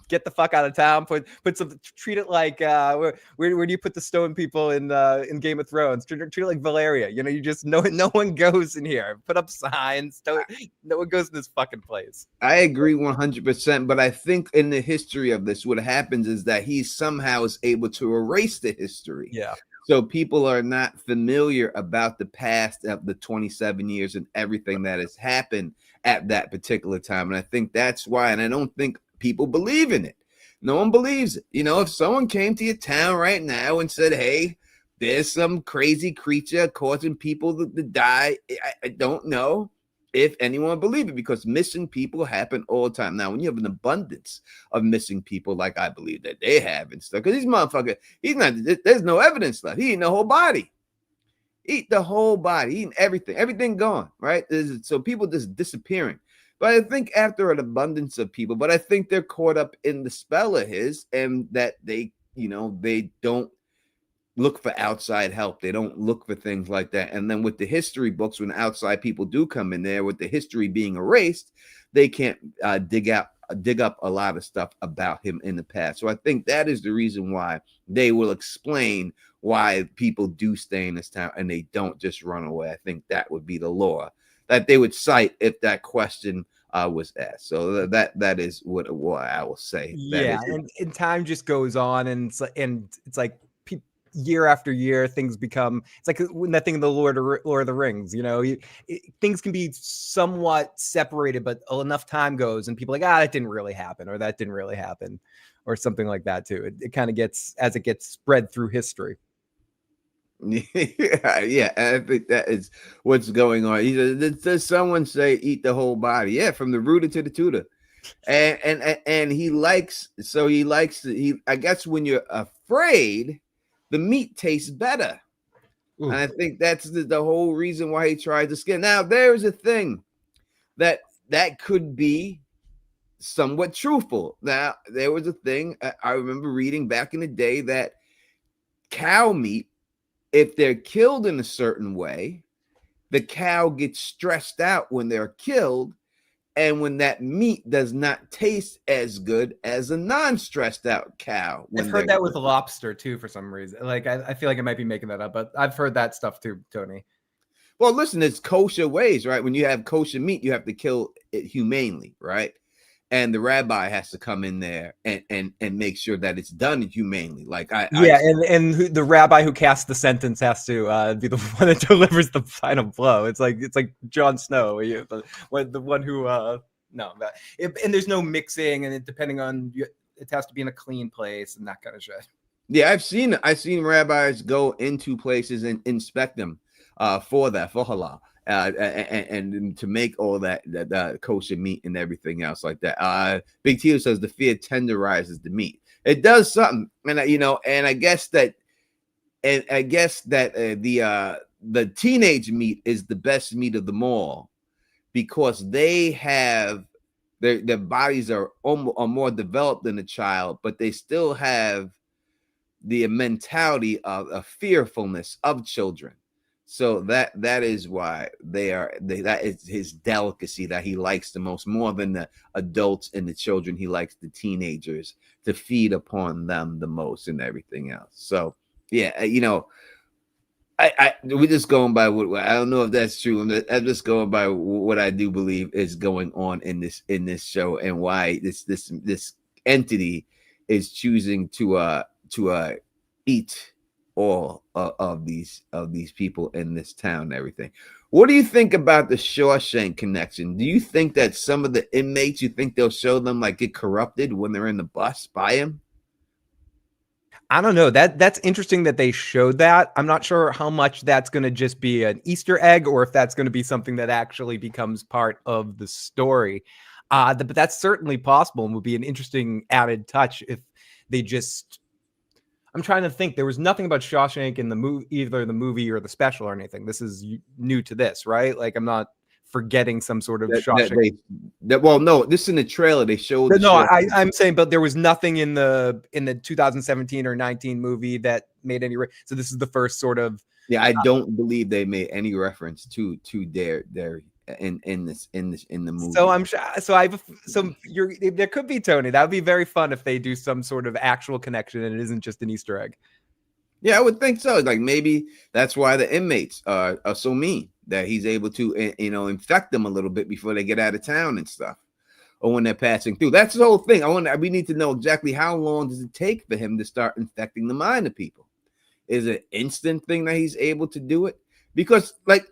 get the fuck out of town, treat it like where do you put the stone people in Game of Thrones? Treat it like Valeria. You just no one goes in here. Put up signs. No one goes in this fucking place. I agree 100%, but I think in the history of this, what happens is that he somehow is able to erase the history. Yeah. So people are not familiar about the past of the 27 years and everything that has happened at that particular time. And I think that's why, and I don't think people believe in it. No one believes it. If someone came to your town right now and said, hey, there's some crazy creature causing people to die, I don't know if anyone would believe it, because missing people happen all the time. Now, when you have an abundance of missing people like I believe that they have and stuff, because these motherfuckers, there's no evidence left. He eating the whole body. Eat the whole body, eating everything gone, right? So people just disappearing. But I think after an abundance of people, but I think they're caught up in the spell of his, and that they don't look for outside help. They don't look for things like that. And then with the history books, when outside people do come in there, with the history being erased, they can't dig up a lot of stuff about him in the past. So I think that is the reason why they will explain why people do stay in this town and they don't just run away. I think that would be the law that they would cite if that question was asked. So that is what I will say. Yeah, and time just goes on, and it's like year after year, things become. It's like when that thing in the Lord of the Rings. Things can be somewhat separated, but enough time goes, and people are like, that didn't really happen, or that didn't really happen, or something like that too. It kind of gets as it gets spread through history. Yeah, I think that is what's going on. Does someone say eat the whole body? Yeah, from the rooter to the tutor. And he likes I guess when you're afraid, the meat tastes better. Ooh. And I think that's the whole reason why he tries to skin. Now, there's a thing that could be somewhat truthful. Now, there was a thing I remember reading back in the day that cow meat, if they're killed in a certain way, the cow gets stressed out when they're killed, and when that meat does not taste as good as a non-stressed out cow. I've heard that with lobster too, for some reason. Like I feel like I might be making that up, but I've heard that stuff too, Tony. Well, listen, it's kosher ways, right? When you have kosher meat, you have to kill it humanely, right? And the rabbi has to come in there and make sure that it's done humanely. And the rabbi who casts the sentence has to be the one that delivers the final blow. It's like Jon Snow, the one who and there's no mixing, and depending on it has to be in a clean place and that kind of shit. Yeah, I've seen rabbis go into places and inspect them for halal. And to make all that kosher meat and everything else like that. Big Tito says the fear tenderizes the meat. It does something, and I guess that the teenage meat is the best meat of them all, because they have their bodies are more developed than a child, but they still have the mentality of fearfulness of children. So that is why that is his delicacy that he likes the most, more than the adults and the children. He likes the teenagers, to feed upon them the most and everything else. So yeah, we're just going by what I don't know if that's true. I'm just going by what I do believe is going on in this show, and why this entity is choosing to eat all of these people in this town and everything. What do you think about the Shawshank connection? Do you think that some of the inmates, you think they'll show them like get corrupted when they're in the bus by him? I don't know. That's interesting that they showed that. I'm not sure how much that's going to just be an Easter egg or if that's going to be something that actually becomes part of the story. But that's certainly possible and would be an interesting added touch if they just. I'm trying to think. There was nothing about Shawshank in the movie, either the movie or the special or anything. This is new to this, right? Like I'm not forgetting some sort of Shawshank. Well, no, this is in the trailer. They showed. No, I'm saying, but there was nothing in the 2017 or 19 movie that made any. So this is the first sort of. Yeah, I don't believe they made any reference to Derry in the movie. So I'm sure. There could be, Tony. That would be very fun if they do some sort of actual connection and it isn't just an Easter egg. Yeah, I would think so. Like maybe that's why the inmates are so mean, that he's able to infect them a little bit before they get out of town and stuff, or when they're passing through. That's the whole thing. We need to know exactly how long does it take for him to start infecting the mind of people. Is it an instant thing that he's able to do it? Because like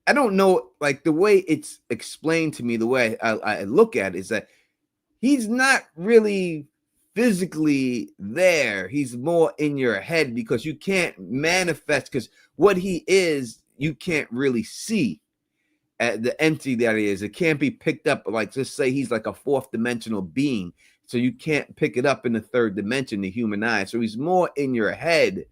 I don't know, like the way it's explained to me, the way I look at it is that he's not really physically there. He's more in your head because you can't manifest, because what he is, you can't really see the entity that he is. It can't be picked up. Like, just say he's like a fourth dimensional being. So you can't pick it up in the third dimension, the human eye. So he's more in your head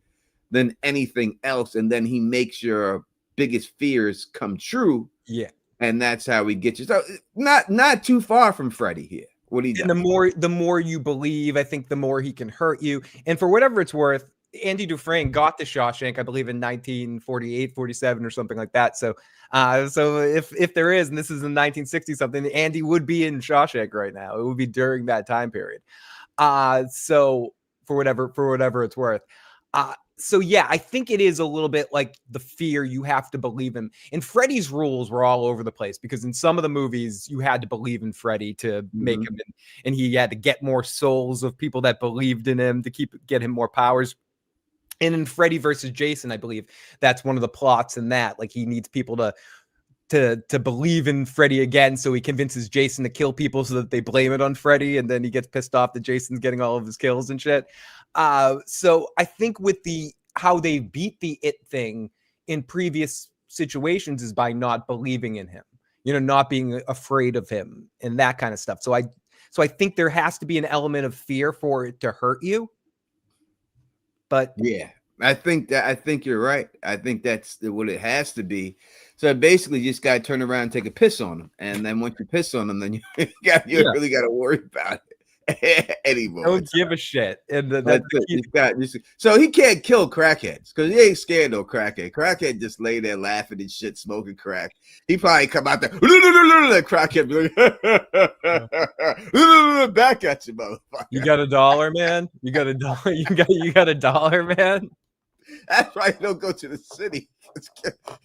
than anything else. And then he makes your biggest fears come true. Yeah. And that's how he gets you. So not too far from Freddy here. What he does. And the more you believe, I think the more he can hurt you. And for whatever it's worth, Andy Dufresne got the Shawshank, I believe, in 1948, 47 or something like that. So if there is, and this is in 1960 something, Andy would be in Shawshank right now. It would be during that time period. So for whatever it's worth. So yeah, I think it is a little bit like the fear you have to believe in. And Freddy's rules were all over the place because in some of the movies you had to believe in Freddy to make him, and he had to get more souls of people that believed in him to get him more powers. And in Freddy versus Jason, I believe that's one of the plots in that. Like he needs people to believe in Freddy again, so he convinces Jason to kill people so that they blame it on Freddy, and then he gets pissed off that Jason's getting all of his kills and shit. So I think with how they beat the it thing in previous situations is by not believing in him, not being afraid of him and that kind of stuff. So I think there has to be an element of fear for it to hurt you. But yeah, I think you're right. I think that's what it has to be. So basically, you just got to turn around and take a piss on him, and then once you piss on him, then you really got to worry about it anymore. Don't give a shit. And so he can't kill crackheads because he ain't scared no crackhead. Crackhead just lay there laughing and shit, smoking crack. He probably come out there, crackhead back at you, motherfucker. You got $1, man. You got $1. You got $1, man. That's why you don't go to the city.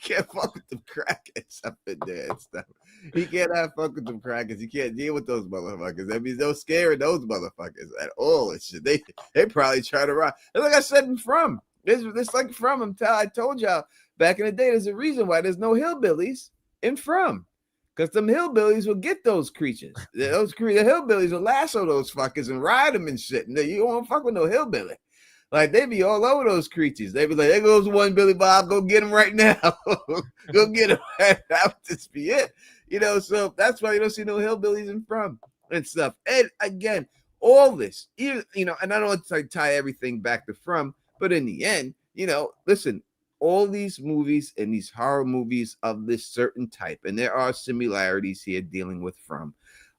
Can't fuck with them crackheads up in there and stuff. He can't have fuck with them crackers. You can't deal with those motherfuckers. That means no scaring those motherfuckers at all. And shit. They probably try to run. And like I said, this like From. I told y'all back in the day, there's a reason why there's no hillbillies in From. Because them hillbillies will get those creatures. The hillbillies will lasso those fuckers and ride them and shit. And you don't want to fuck with no hillbilly. Like, they be all over those creatures. They be like, there goes one Billy Bob. Go get him right now. Go get him. That would just be it. So that's why you don't see no hillbillies in From and stuff. And again, all this, and I don't want to tie everything back to From, but in the end, listen, all these movies and these horror movies of this certain type, and there are similarities here dealing with From.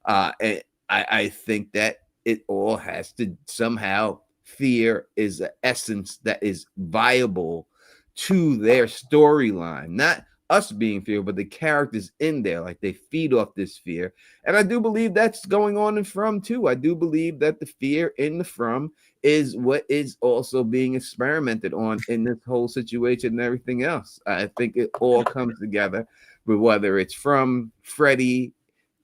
And I think that it all has to somehow, fear is an essence that is viable to their storyline, not us being fear, but the characters in there, like they feed off this fear. And I do believe that's going on in From too. I do believe that the fear in the From is what is also being experimented on in this whole situation and everything else. I think it all comes together, but whether it's from Freddy,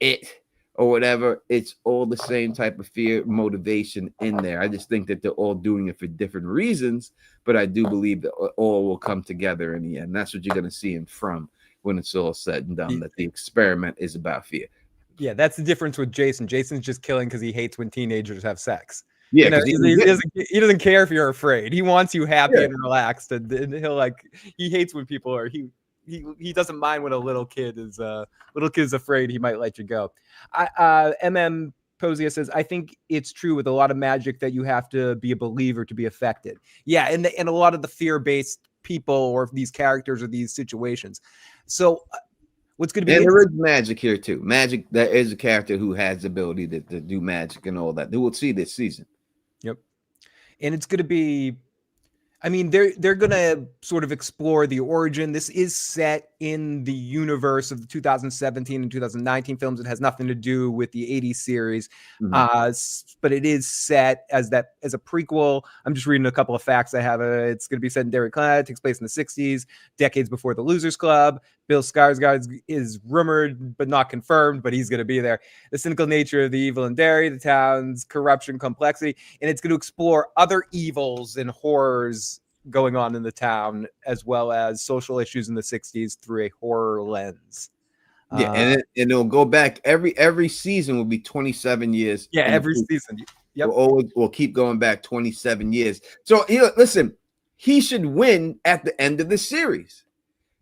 it, or whatever, it's all the same type of fear motivation in there. I just think that they're all doing it for different reasons, but I do believe that all will come together in the end. That's what you're going to see in From when it's all said and done, that the experiment is about fear. Yeah, that's the difference with Jason. Jason's just killing because he hates when teenagers have sex. Yeah, You know, he doesn't care if you're afraid. He wants you happy and relaxed, and he'll he hates when people are he doesn't mind when a little kid is afraid. He might let you go. MM Posia says, I think it's true with a lot of magic that you have to be a believer to be affected. Yeah, and a lot of the fear-based people or these characters or these situations. So what's going to be, and there is magic here too. Magic, there is a character who has the ability to do magic and all that. Who we'll see this season. Yep. And it's going to be, I mean, they're going to sort of explore the origin. This is set in the universe of the 2017 and 2019 films. It has nothing to do with the 80s series, but it is set as a prequel. I'm just reading a couple of facts I have. It's going to be set in Derry, it takes place in the 60s, decades before the Losers Club. Bill Skarsgård is rumored but not confirmed, but he's going to be there. The cynical nature of the evil in Derry, the town's corruption, complexity, and it's going to explore other evils and horrors going on in the town, as well as social issues in the 60s through a horror lens. Yeah, and it'll go back every season will be 27 years. Yeah, every season. Yep. We'll keep going back 27 years. So listen, he should win at the end of the series.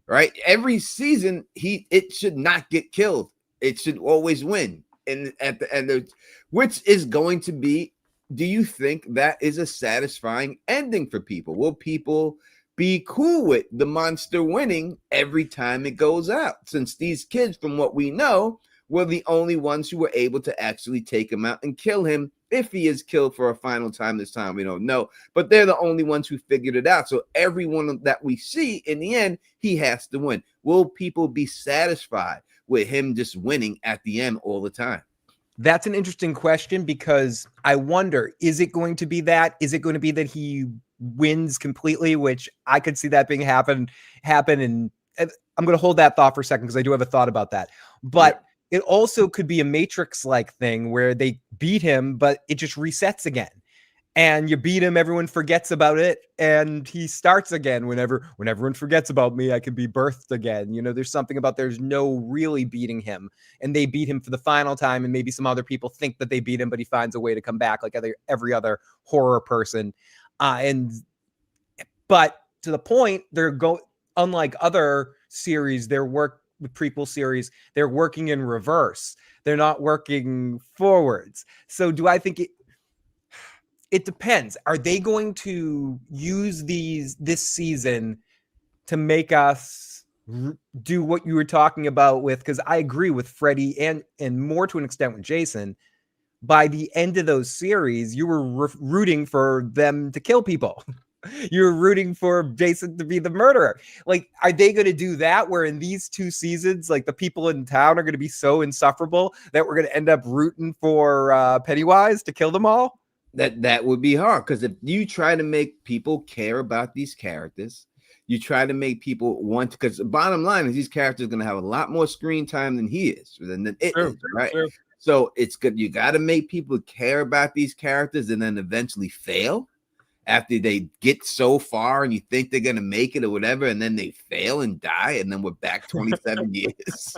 Right, every season it should not get killed. It should always win, and at the end, which is going to be. Do you think that is a satisfying ending for people? Will people be cool with the monster winning every time it goes out? Since these kids, from what we know, were the only ones who were able to actually take him out and kill him. If he is killed for a final time this time, we don't know. But they're the only ones who figured it out. So everyone that we see, in the end, he has to win. Will people be satisfied with him just winning at the end all the time? That's an interesting question, because I wonder, is it going to be that? Is it going to be that he wins completely, which I could see that being happen, and I'm going to hold that thought for a second because I do have a thought about that. But it also could be a Matrix-like thing where they beat him, but it just resets again. And you beat him, everyone forgets about it, and he starts again. When everyone forgets about me, I can be birthed again. You know, there's something about there's no really beating him, and they beat him for the final time, and maybe some other people think that they beat him, but he finds a way to come back like every other horror person. But to the point, unlike other series, with prequel series, they're working in reverse. They're not working forwards. So do I think it depends. Are they going to use this season to make us do what you were talking about with, because I agree with Freddy and more to an extent with Jason, by the end of those series, you were rooting for them to kill people. You're rooting for Jason to be the murderer. Like, are they going to do that where in these two seasons, like the people in town are going to be so insufferable that we're going to end up rooting for Pennywise to kill them all? That would be hard, because if you try to make people care about these characters, you try to make people want, because the bottom line is these characters are going to have a lot more screen time than he is, than it is, right? True. So it's good. You got to make people care about these characters and then eventually fail after they get so far and you think they're going to make it or whatever, and then they fail and die, and then we're back 27 years.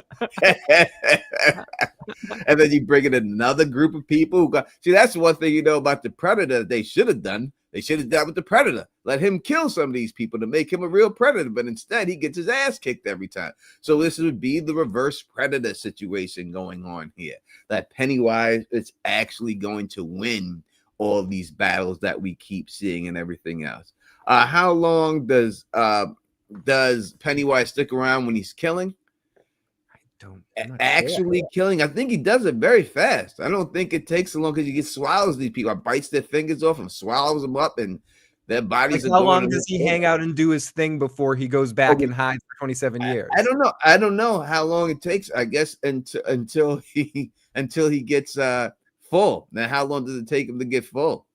And then you bring in another group of people who see, that's one thing about the Predator that they should have done. They should have done with the Predator. Let him kill some of these people to make him a real predator, but instead he gets his ass kicked every time. So this would be the reverse Predator situation going on here, that Pennywise is actually going to win all these battles that we keep seeing and everything else. How long does Pennywise stick around when he's killing? Actually killing, I think he does it very fast. I don't think it takes so long, because he swallows these people, bites their fingers off and swallows them up, and Their bodies Like, are how going. long does he hang out and do his thing before he goes back and hides for 27 years? I don't know. I don't know how long it takes. I guess until he gets full. Now, how long does it take him to get full?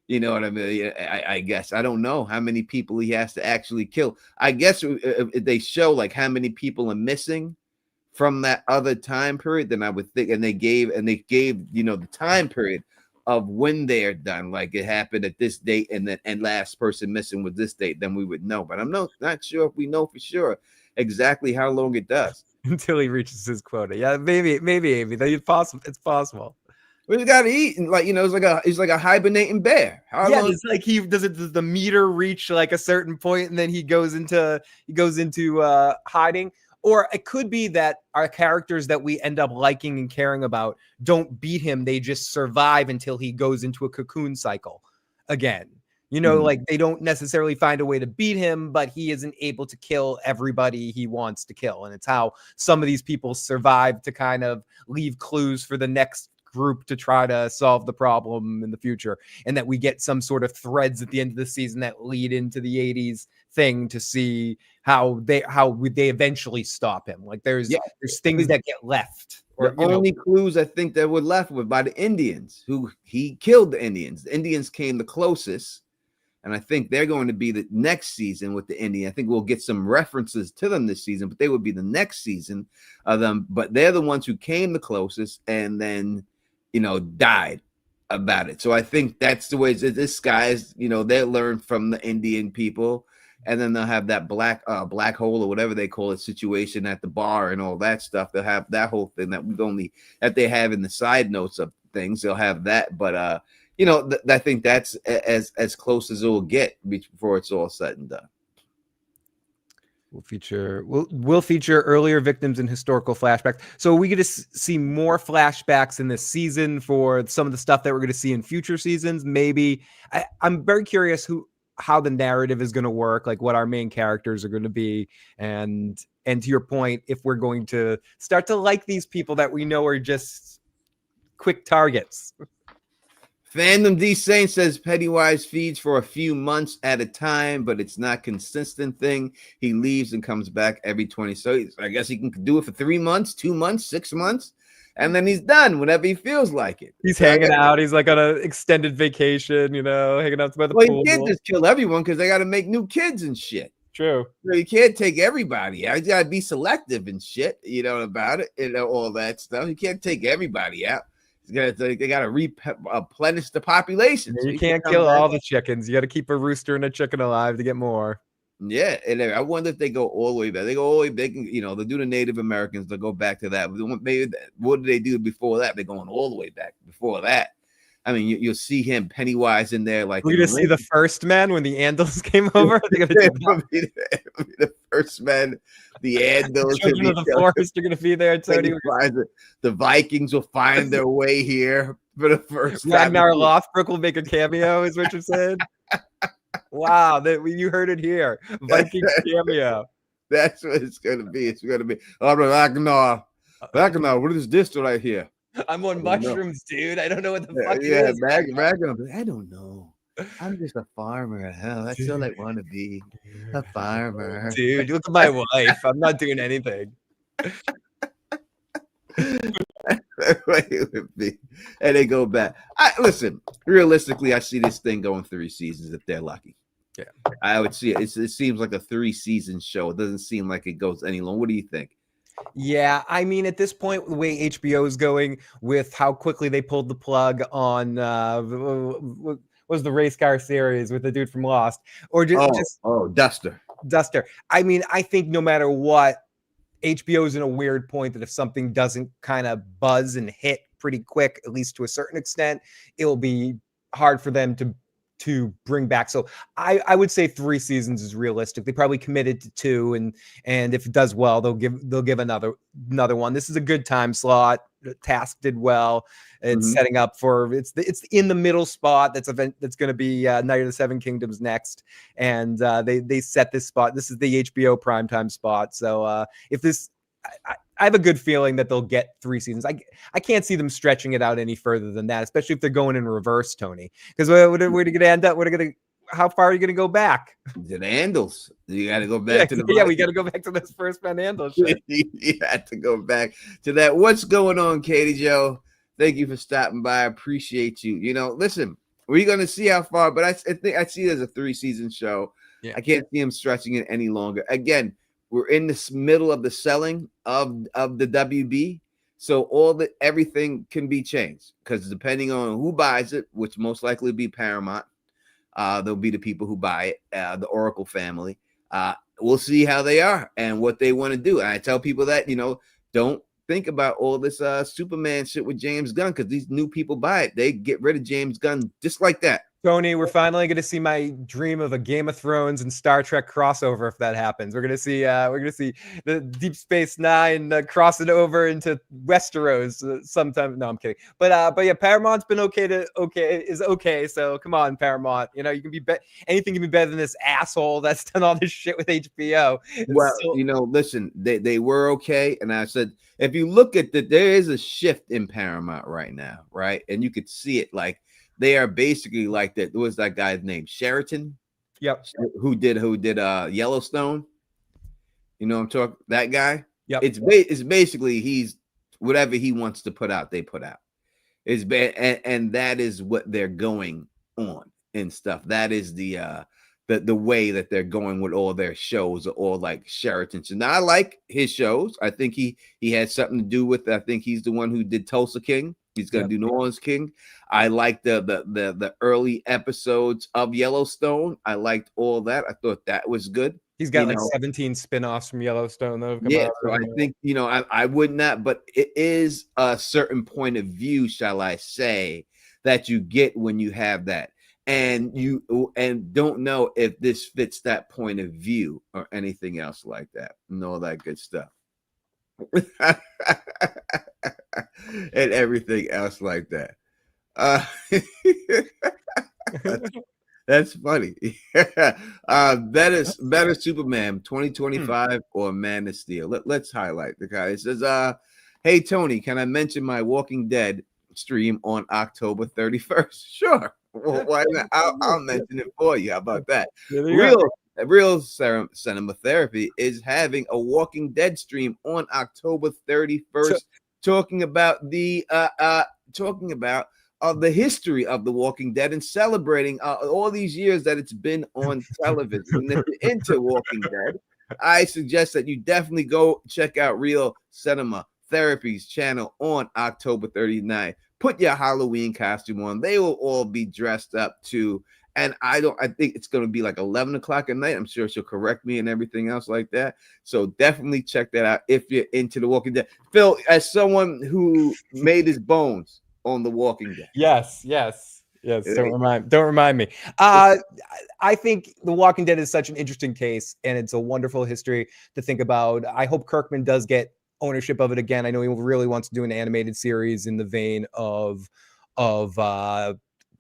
You know what I mean? I guess I don't know how many people he has to actually kill. I guess if they show like how many people are missing from that other time period, then I would think. And they gave the time period of when they're done, like it happened at this date, and last person missing was this date, then we would know. But I'm not sure if we know for sure exactly how long it does Until he reaches his quota. Yeah, maybe, Amy. It's possible. It's possible. We just gotta eat, and he's like a hibernating bear. How long? It's like does the meter reach like a certain point and then he goes into hiding? Or it could be that our characters that we end up liking and caring about don't beat him. They just survive until he goes into a cocoon cycle again. Like they don't necessarily find a way to beat him, but he isn't able to kill everybody he wants to kill. And it's how some of these people survive to kind of leave clues for the next group to try to solve the problem in the future, and that we get some sort of threads at the end of the season that lead into the 80s thing to see how they eventually stop him. Like there's things that get left. Or the only clues I think that were left were by the Indians, who he killed the Indians. The Indians came the closest, and I think they're going to be the next season with the Indian. I think we'll get some references to them this season, but they would be the next season of them. But they're the ones who came the closest and then died about it. So I think that's the way this guy's, they learn from the Indian people, and then they'll have that black hole or whatever they call it situation at the bar and all that stuff. They'll have that whole thing that they have in the side notes of things. They'll have that, but I think that's as close as it will get before it's all said and done. We'll feature earlier victims in historical flashbacks. So we get to see more flashbacks in this season for some of the stuff that we're going to see in future seasons. Maybe I'm very curious how the narrative is going to work, like what our main characters are going to be, and to your point, if we're going to start to like these people that we know are just quick targets. Fandom D Saint says Pennywise feeds for a few months at a time, but it's not consistent thing. He leaves and comes back every 20. So I guess he can do it for 3 months, 2 months, 6 months, and then he's done whenever he feels like it. He's hanging out. He's like on an extended vacation, hanging out by the pool. You can't just kill everyone because they got to make new kids and shit. True. You can't take everybody out. You got to be selective and shit, about it, all that stuff. You can't take everybody out. They got to replenish the population. You can't kill all the chickens. You got to keep a rooster and a chicken alive to get more. Yeah, and I wonder if they go all the way back. They go all the way. They can, they'll do the Native Americans. They'll go back to that. Maybe what did they do before that? They're going all the way back before that. I mean, you'll see him Pennywise in there. Like we're gonna see the first man when the Andals came over. They're gonna be the first man. The Andals, the forest are gonna be there. Tony. The Vikings will find their way here for the first time. Ragnar Lothbrok will make a cameo, is what you're saying. Wow, you heard it here. Viking cameo. That's what it's gonna be. It's gonna be Ragnar. What is this right here? I'm on mushrooms, dude. I don't know what the fuck it is. Ragnar. I don't know. I'm just a farmer. Hell, that's all I want to be. A farmer. Dude, look at my wife. I'm not doing anything. And they go back. Listen, realistically, I see this thing going 3 seasons if they're lucky. Yeah. I would see it. It seems like a 3-season show. It doesn't seem like it goes any long. What do you think? Yeah, I mean, at this point, the way HBO is going with how quickly they pulled the plug on was the race car series with the dude from Lost, or just Duster. I mean, I think no matter what, HBO is in a weird point that if something doesn't kind of buzz and hit pretty quick, at least to a certain extent, it'll be hard for them to bring back. So I would say 3 seasons is realistic. They probably committed to 2, and if it does well, they'll give another one. This is a good time slot. The Task did well. It's setting up for it's in the middle spot. That's going to be Night of the Seven Kingdoms next, and they set this spot. This is the HBO primetime spot. So if this. I have a good feeling that they'll get 3 seasons. I can't see them stretching it out any further than that, especially if they're going in reverse, Tony. Because we're going to end up. We're going to how far are you going to go back? To the handles. You got to go back to the yeah, we got to go back to this first man handle shit. You had to go back to that. What's going on, Katie Joe? Thank you for stopping by. I appreciate you. You know, listen, we're going to see how far, but I think I see it as a 3-season show. Yeah. I can't see him stretching it any longer. Again, we're in this middle of the selling of the WB. So everything can be changed because depending on who buys it, which most likely be Paramount, there'll be the people who buy it, the Oracle family. We'll see how they are and what they want to do. And I tell people that, you know, don't think about all this Superman shit with James Gunn because these new people buy it. They get rid of James Gunn just like that. Tony, we're finally going to see my dream of a Game of Thrones and Star Trek crossover if that happens. We're going to see the Deep Space Nine crossing over into Westeros sometime. No, I'm kidding. But yeah, Paramount's been okay. So come on, Paramount. You know, you can be anything can be better than this asshole that's done all this shit with HBO. Well, you know, listen, they were okay, and I said if you look at there is a shift in Paramount right now, right, and you could see it like. They are basically like that. What was that guy's name? Sheraton. Yep. Who did Yellowstone? You know, I'm talking that guy. Yep. It's basically he's whatever he wants to put out, they put out. It's bad, and that is what they're going on and stuff. That is the way that they're going with all their shows, are all like Sheraton. So now I like his shows. I think he had something to do with. I think he's the one who did Tulsa King. He's going to do New Orleans King. I like the early episodes of Yellowstone. I liked all that. I thought that was good. He's got 17 spin-offs from Yellowstone. Yeah, so I think, you know, I would not, but it is a certain point of view, shall I say, that you get when you have that. And don't know if this fits that point of view or anything else like that and all that good stuff. And everything else like that. That's funny. Better Superman 2025 or Man of Steel. Let's highlight the guy. It says, hey Tony, can I mention my Walking Dead stream on October 31st? Sure. Well, why not? I'll mention it for you. How about that? Real Cinema Therapy is having a Walking Dead stream on October 31st, talking about the history of the Walking Dead and celebrating all these years that it's been on television. And if you're into Walking Dead, I suggest that you definitely go check out Real Cinema Therapy's channel on October 39th. Put your Halloween costume on. They will all be dressed up too. And I think it's going to be like 11 o'clock at night. I'm sure she'll correct me and everything else like that. So definitely check that out if you're into The Walking Dead. Phil, as someone who made his bones on The Walking Dead. Yes. Don't remind me. I think The Walking Dead is such an interesting case, and it's a wonderful history to think about. I hope Kirkman does get ownership of it again. I know he really wants to do an animated series in the vein of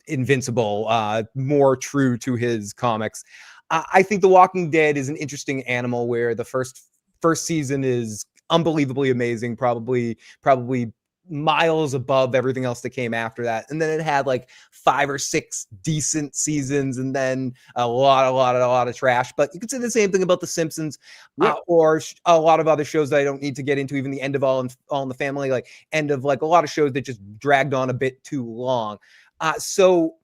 Invincible, more true to his comics. I think The Walking Dead is an interesting animal where the first season is unbelievably amazing, probably miles above everything else that came after that. And then it had like 5 or 6 decent seasons and then a lot of trash. But you could say the same thing about The Simpsons, or a lot of other shows that I don't need to get into, even the end of All in the Family, like end of like a lot of shows that just dragged on a bit too long. So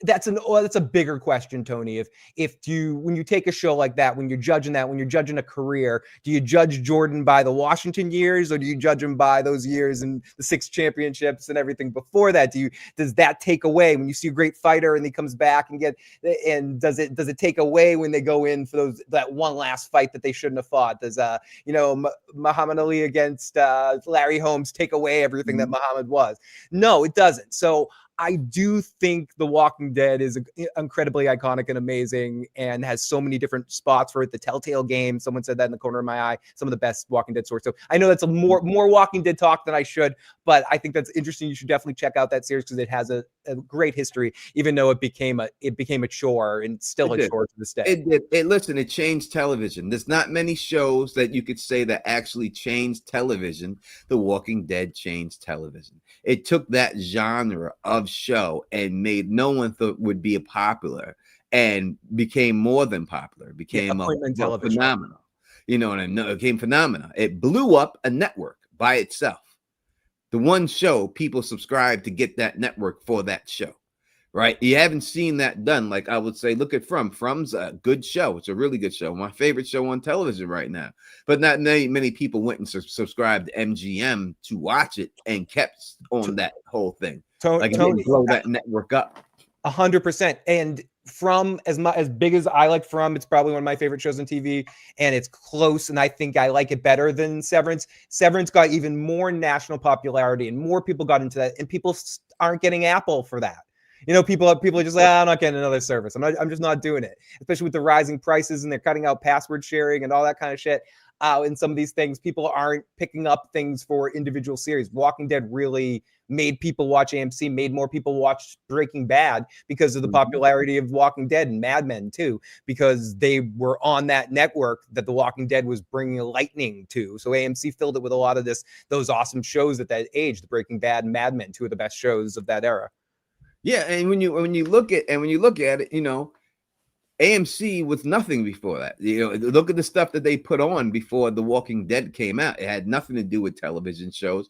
that's a bigger question, Tony. When you take a show like that, when you're judging a career, do you judge Jordan by the Washington years, or do you judge him by those years and the 6 championships and everything before that? Does that take away when you see a great fighter and he comes back and does it take away when they go in for that one last fight that they shouldn't have fought? Does Muhammad Ali against Larry Holmes take away everything that Muhammad was? No, it doesn't. So I do think The Walking Dead is incredibly iconic and amazing and has so many different spots for it. The Telltale game, someone said that in the corner of my eye, some of the best Walking Dead stories. So I know that's a more Walking Dead talk than I should, but I think that's interesting. You should definitely check out that series because it has a great history, even though it became a chore, and still a chore to this day. It did. Listen, it changed television. There's not many shows that you could say that actually changed television. The Walking Dead changed television. It took that genre of show and made no one thought would be popular, and became more than popular. Became a phenomenal. You know, and it became phenomenal. It blew up a network by itself. The one show people subscribe to get that network for that show, right? You haven't seen that done. Like I would say, look at From. From's a good show. It's a really good show. My favorite show on television right now. But not many people went and subscribed to MGM to watch it and kept on that whole thing. Like it didn't blow that network up. 100%. And From, as big as I like From, it's probably one of my favorite shows on TV, and it's close, and I think I like it better than Severance. Severance got even more national popularity, and more people got into that, and people aren't getting Apple for that. You know, people are just like, I'm not getting another service. I'm just not doing it, especially with the rising prices, and they're cutting out password sharing and all that kind of shit. In some of these things, people aren't picking up things for individual series. Walking Dead really made people watch AMC, made more people watch Breaking Bad because of the popularity of Walking Dead, and Mad Men too, because they were on that network that The Walking Dead was bringing lightning to. So AMC filled it with a lot of those awesome shows at that age, the Breaking Bad and Mad Men, two of the best shows of that era. Yeah, and when you look at it, you know, AMC was nothing before that. You know, look at the stuff that they put on before The Walking Dead came out. It had nothing to do with television shows.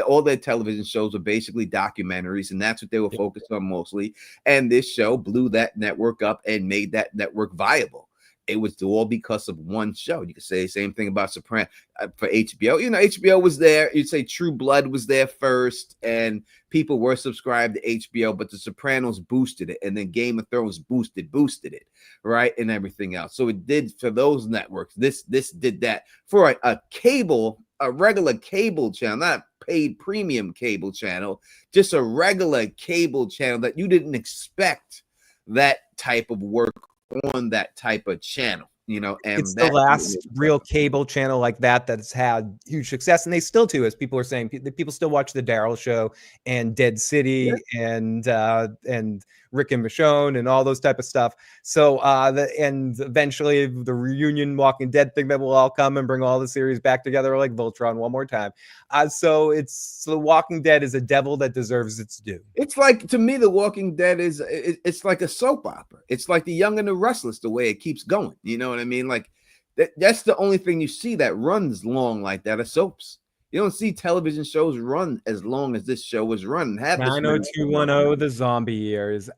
All their television shows were basically documentaries, and that's what they were focused on mostly. And this show blew that network up and made that network viable. It was all because of one show. You could say the same thing about Sopranos for HBO. You know, HBO was there. You'd say True Blood was there first, and people were subscribed to HBO, but The Sopranos boosted it, and then Game of Thrones boosted it, right, and everything else. So it did for those networks. This did that for a regular cable channel, not a paid premium cable channel, just a regular cable channel that you didn't expect that type of work on that type of channel, you know. And it's the last real cable channel like that's had huge success, and they still do, as people are saying. People still watch the Daryl Show and Dead City and Rick and Michonne and all those type of stuff. So and eventually the reunion Walking Dead thing that will all come and bring all the series back together, like Voltron one more time. So The Walking Dead is a devil that deserves its due. It's like, to me, The Walking Dead it's like a soap opera. It's like The Young and the Restless, the way it keeps going. You know what I mean? Like that's the only thing you see that runs long like that are soaps. You don't see television shows run as long as this show was running. 90210, the zombie years.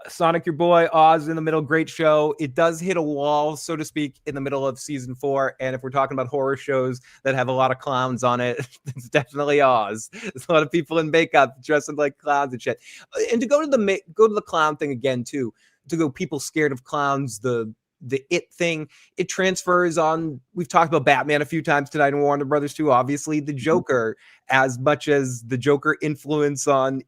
Sonic, your boy, Oz in the middle, great show. It does hit a wall, so to speak, in the middle of season 4. And if we're talking about horror shows that have a lot of clowns on it, it's definitely Oz. There's a lot of people in makeup dressing like clowns and shit. And to go to the clown thing again too, to go people scared of clowns, the It thing, it transfers on. We've talked about Batman a few times tonight and Warner Brothers too. Obviously, the Joker, as much as the Joker influence on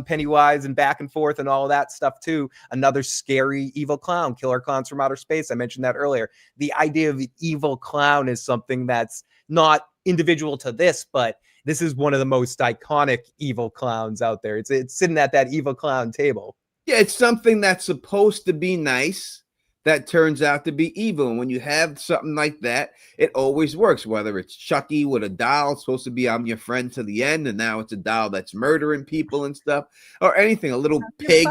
Pennywise and back and forth and all of that stuff too. Another scary evil clown, Killer Clowns from Outer Space. I mentioned that earlier. The idea of an evil clown is something that's not individual to this, but this is one of the most iconic evil clowns out there. It's sitting at that evil clown table. Yeah, it's something that's supposed to be nice that turns out to be evil. And when you have something like that, it always works, whether it's Chucky with a doll supposed to be I'm your friend to the end, and now it's a doll that's murdering people and stuff, or anything, a little pig,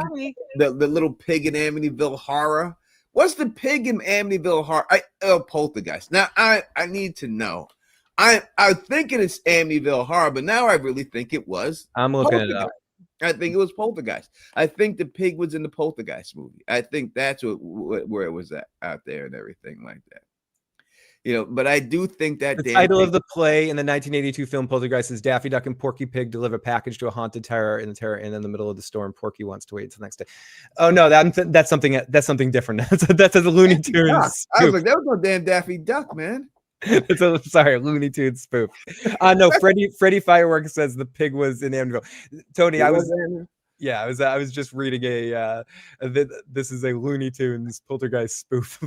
the little pig in Amityville Horror. What's the pig in Amityville Horror? Poltergeist. Now, I need to know. I'm thinking it's Amityville Horror, but now I really think it was. I'm looking it up. I think it was Poltergeist. I think the pig was in the Poltergeist movie. I think that's where it was at, out there and everything like that. You know, but I do think that the title of the play in the 1982 film Poltergeist is Daffy Duck and Porky Pig deliver a package to a haunted terror in the middle of the storm. Porky wants to wait until the next day. Oh no, that's something different. That's a Looney Tunes. I was like, that was no damn Daffy Duck, man. It's a Looney Tunes spoof. No, Freddie Fireworks says the pig was in Amityville. Tony, I was just reading this is a Looney Tunes Poltergeist spoof.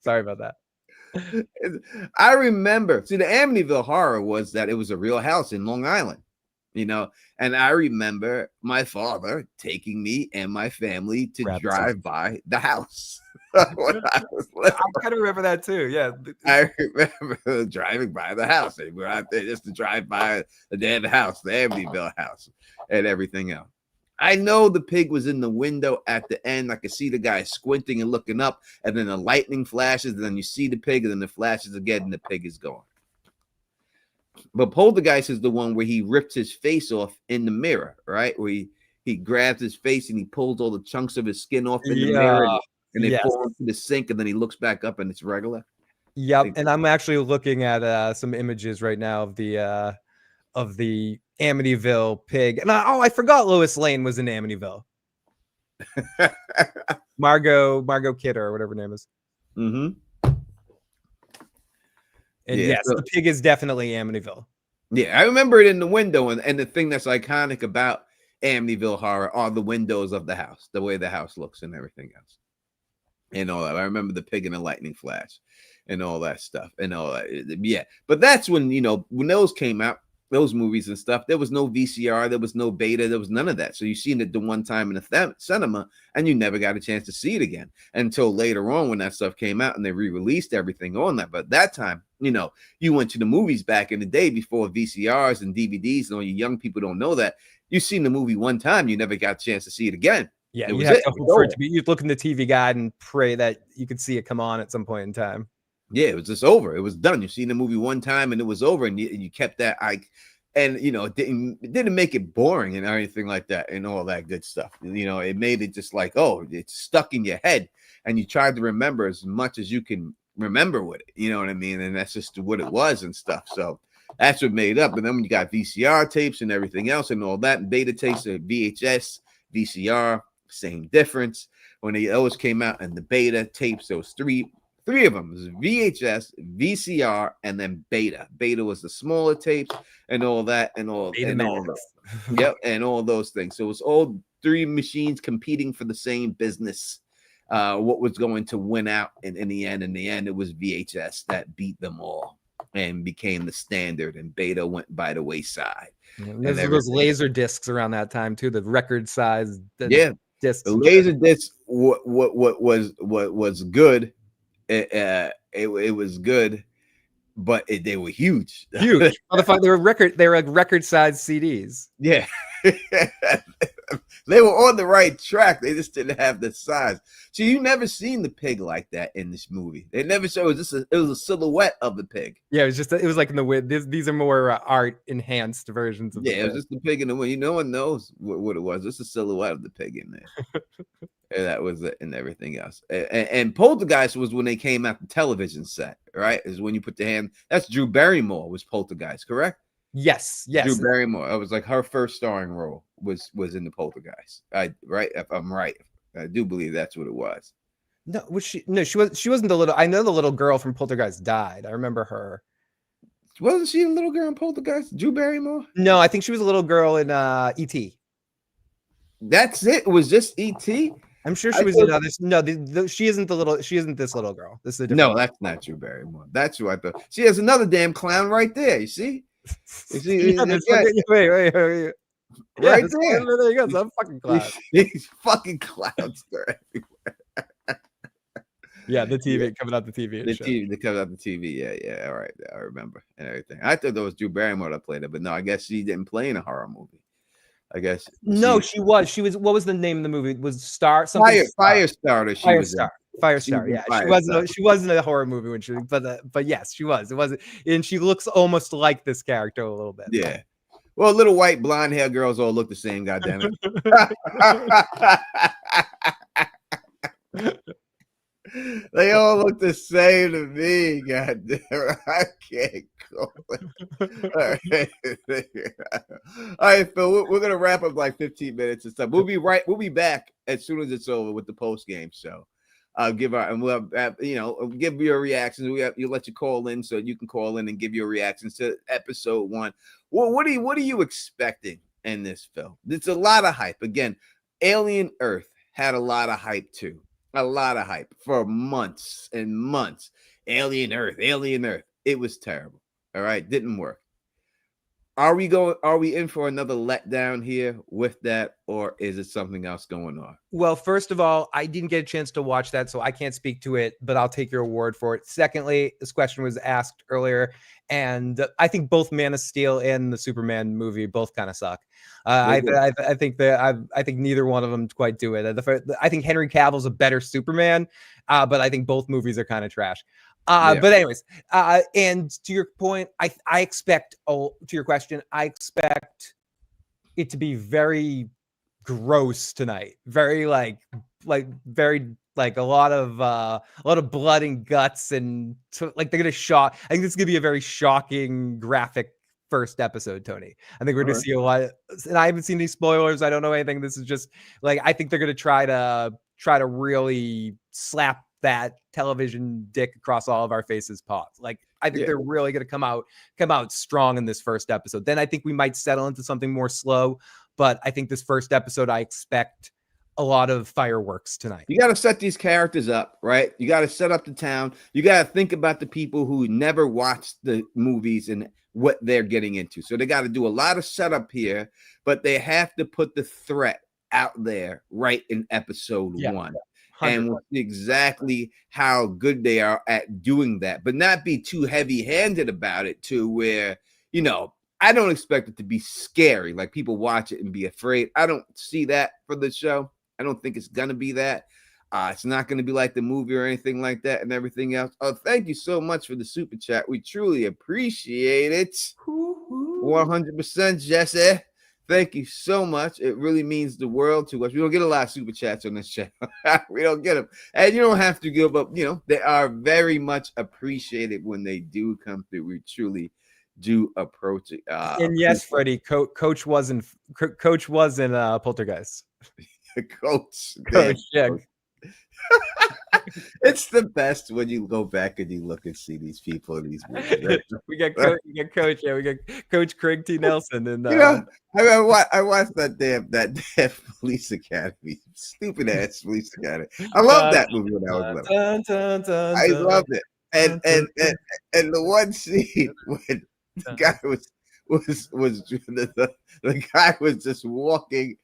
Sorry about that. I remember. See, the Amityville Horror was that it was a real house in Long Island. you know. And I remember my father taking me and my family to Rabbit drive by the house when I was little. I kind of remember that too. Yeah. I remember driving by the house. They were out there just to drive by the damn house, the Amityville house, and everything else. I know the pig was in the window at the end. I could see the guy squinting and looking up, and then the lightning flashes, and then you see the pig, and then the flashes again, and the pig is gone. But Poltergeist is the one where he ripped his face off in the mirror, right? Where he grabs his face and he pulls all the chunks of his skin off in the mirror, and they Yes. fall into the sink, and then he looks back up and it's regular. Yep. And I'm actually looking at some images right now of the Amityville pig. And I forgot Lois Lane was in Amityville. Margot Kidder or whatever her name is. Mm-hmm. And Yeah, yes, so- the pig is definitely Amityville. Yeah, I remember it in the window, and the thing that's iconic about Amityville Horror are the windows of the house, the way the house looks and everything else. And all that. I remember the pig and the lightning flash and all that stuff and all that. Yeah. But that's when, you know, when those came out, those movies and stuff, there was no VCR, there was no beta, there was none of that. So you seen it the one time in the cinema and you never got a chance to see it again until later on when that stuff came out and they re-released everything on that. But that time, you know, you went to the movies back in the day before VCRs and DVDs, and all you young people don't know that. You seen the movie one time, you never got a chance to see it again. Yeah, It you was have it. to It was hope for it over. to be. You'd look in the TV guide and pray that you could see it come on at some point in time. Yeah, it was just over. It was done. You seen the movie one time and it was over, and you kept that. And you know, it didn't make it boring and anything like that, and all that good stuff. You know, it made it just like, oh, it's stuck in your head, and you tried to remember as much as you can remember with it. You know what I mean? And that's just what it was and stuff. So that's what made up. And then when you got VCR tapes and everything else and all that, and beta tapes, VHS, VCR, same difference. When they always came out and the beta tapes, there was three of them. It was VHS, VCR, and then beta. Beta was the smaller tapes and all that and all that. Yep, and all those things. So it was all three machines competing for the same business. What was going to win out in the end? In the end, it was VHS that beat them all and became the standard, and beta went by the wayside. There's those laser discs around that time too, the record size. Discs. The laser disc. What was good? It was good, but they were huge. Huge. They were like record size CDs. Yeah. They were on the right track. They just didn't have the size. So you never seen the pig like that in this movie. They never showed. It was a silhouette of the pig. Yeah, it was like in the wind. These are more art enhanced versions of. Yeah, it was just the pig in the wind. No one knows what it was. Just a silhouette of the pig in there. And that was it, and everything else. And Poltergeist was when they came out the television set. Right, is when you put the hand. That's Drew Barrymore was Poltergeist, correct? Yes. Drew Barrymore. It was like her first starring role was in the Poltergeist. Right? If I'm right, I do believe that's what it was. No, was she? No, she wasn't the little. I know the little girl from Poltergeist died. I remember her. Wasn't she a little girl in Poltergeist? Drew Barrymore? No, I think she was a little girl in E.T. That's it. It was just E.T. I'm sure she was in others. No, she isn't the little. She isn't this little girl. This is a different. No, that's not Drew Barrymore. That's who I thought. She has another damn clown right there. You see? You see? Yeah, wait. Right there. There you go. Some fucking clown. These fucking clowns are everywhere. Yeah, the TV coming out the TV. The TV that comes out the TV. Yeah. All right, I remember and everything. I thought that was Drew Barrymore that played it, but no, I guess she didn't play in a horror movie. I guess no, she was. What was the name of the movie? It was Firestarter. Firestarter. Yeah, she wasn't a horror movie when she, but yes, she was. It wasn't, and she looks almost like this character a little bit. Yeah. Well, little white blonde hair girls all look the same. Goddamn it. They all look the same to me. Goddamn it. I can't go. All right, Phil. We're gonna wrap up like 15 minutes and stuff. We'll be back as soon as it's over with the post game show. Give your reactions. You'll let you call in so you can call in and give your reactions to episode 1. Well, what are you expecting in this film? It's a lot of hype. Again, Alien Earth had a lot of hype too. A lot of hype for months and months. Alien Earth. It was terrible. All right, didn't work. Are we in for another letdown here with that, or is it something else going on? Well, first of all, I didn't get a chance to watch that, so I can't speak to it, but I'll take your word for it. Secondly, this question was asked earlier, and I think both Man of Steel and the Superman movie both kind of suck. I think neither one of them quite do it. I think Henry Cavill's a better Superman, but I think both movies are kind of trash. But anyways, and to your point, I expect, to your question, I expect it to be very gross tonight. Very very a lot of blood and guts, and like they're gonna shock. I think this is gonna be a very shocking, graphic first episode, Tony. I think we're gonna see a lot, and I haven't seen any spoilers. I don't know anything. This is just like, I think they're gonna try to really slap that television dick across all of our faces paws. Like, I think they're really going to come out strong in this first episode. Then I think we might settle into something more slow, but I think this first episode, I expect a lot of fireworks tonight. You got to set these characters up, right? You got to set up the town. You got to think about the people who never watched the movies and what they're getting into. So they got to do a lot of setup here, but they have to put the threat out there right in episode 1. 100%. And we'll see exactly how good they are at doing that, but not be too heavy-handed about it to where, I don't expect it to be scary, like people watch it and be afraid. I don't see that for the show. I don't think it's going to be that. It's not going to be like the movie or anything like that and everything else. Oh, thank you so much for the super chat. We truly appreciate it. 100%, Jesse. Thank you so much. It really means the world to us. We don't get a lot of super chats on this channel. We don't get them. And you don't have to give up. They are very much appreciated when they do come through. We truly do approach it. And yes, Freddie, Coach was in Poltergeist. Coach. Yeah. Coach. It's the best when you go back and you look and see these people in these movies. we got Coach. Yeah, we got Coach Craig T. Nelson. And I watched that damn Police Academy, stupid ass Police Academy. I loved that movie when I was little. I loved it, and the one scene when the guy was the guy was just walking,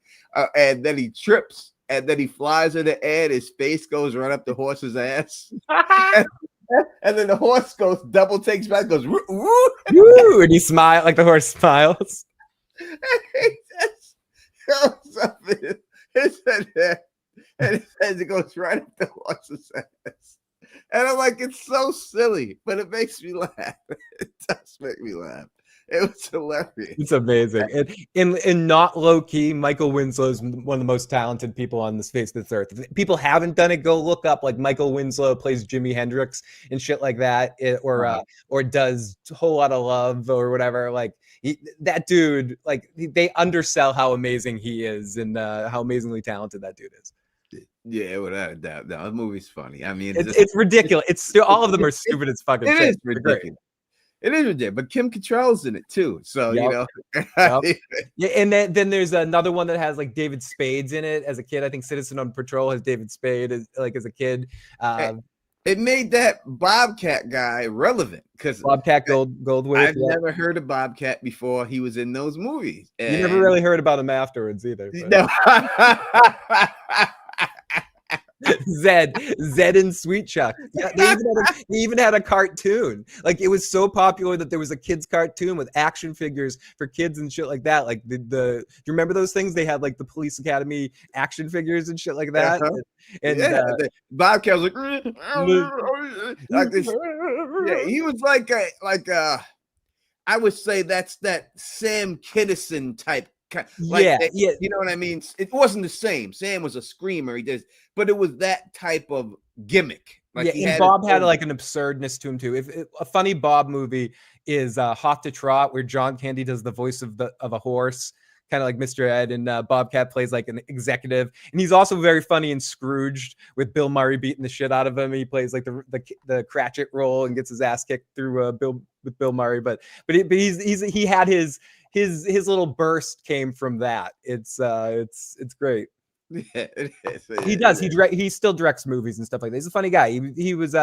and then he trips. And then he flies in the air, and his face goes right up the horse's ass. and then the horse goes, double takes back, goes, woo, woo. Woo, and he smiles, like the horse smiles. And he just goes up in his head, and it goes right up the horse's ass. And I'm like, it's so silly, but it makes me laugh. It does make me laugh. It was hilarious. It's amazing. And in not low key, Michael Winslow is one of the most talented people on this face of this earth. If people haven't done it, go look up like Michael Winslow plays Jimi Hendrix and shit like that, or does a Whole Lot of Love or whatever. Like that dude, like they undersell how amazing he is and how amazingly talented that dude is. Yeah, without a doubt. No, the movie's funny. I mean, it's ridiculous. It's still, all of them are stupid as fucking shit. It is ridiculous. It is ridiculous, but Kim Cattrall's in it too. So Yep. Yeah, and then there's another one that has like David Spade's in it as a kid. I think Citizen on Patrol has David Spade as a kid. It made that Bobcat guy relevant because Bobcat Goldthwait. I've never heard of Bobcat before he was in those movies. You never really heard about him afterwards either. No. Zed and Sweet Chuck. Yeah, they even had a cartoon. Like it was so popular that there was a kids cartoon with action figures for kids and shit like that. Like do you remember those things? They had like the Police Academy action figures and shit like that. And Bobcat was like this. Yeah, he was like I would say that's that Sam Kinison type. You know what I mean? It wasn't the same. Sam was a screamer. But it was that type of gimmick. Like and Bob had like an absurdness to him too. If a funny Bob movie is Hot to Trot, where John Candy does the voice of a horse, kind of like Mr. Ed, and Bobcat plays like an executive, and he's also very funny in Scrooged with Bill Murray beating the shit out of him. He plays like the Cratchit role and gets his ass kicked through Bill Murray. But he had his little burst came from that. It's great. Yeah, it is. He does. He still directs movies and stuff like that. He's a funny guy. He was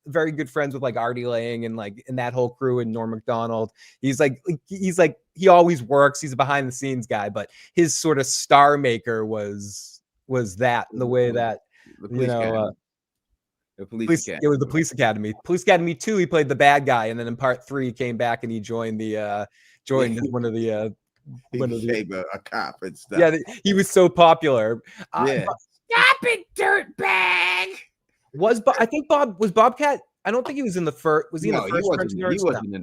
very good friends with like Artie Lang and like in that whole crew and Norm Macdonald. He's like he always works. He's a behind the scenes guy, but his sort of star maker was that the way that the police academy. The police academy. It was the Police Academy. Police Academy 2, he played the bad guy, and then in part 3 he came back and he joined the one of the a cop and stuff. Yeah, he was so popular. Yeah. Stop it, dirtbag. I think Bobcat? I don't think he was in the first. Was he in the first?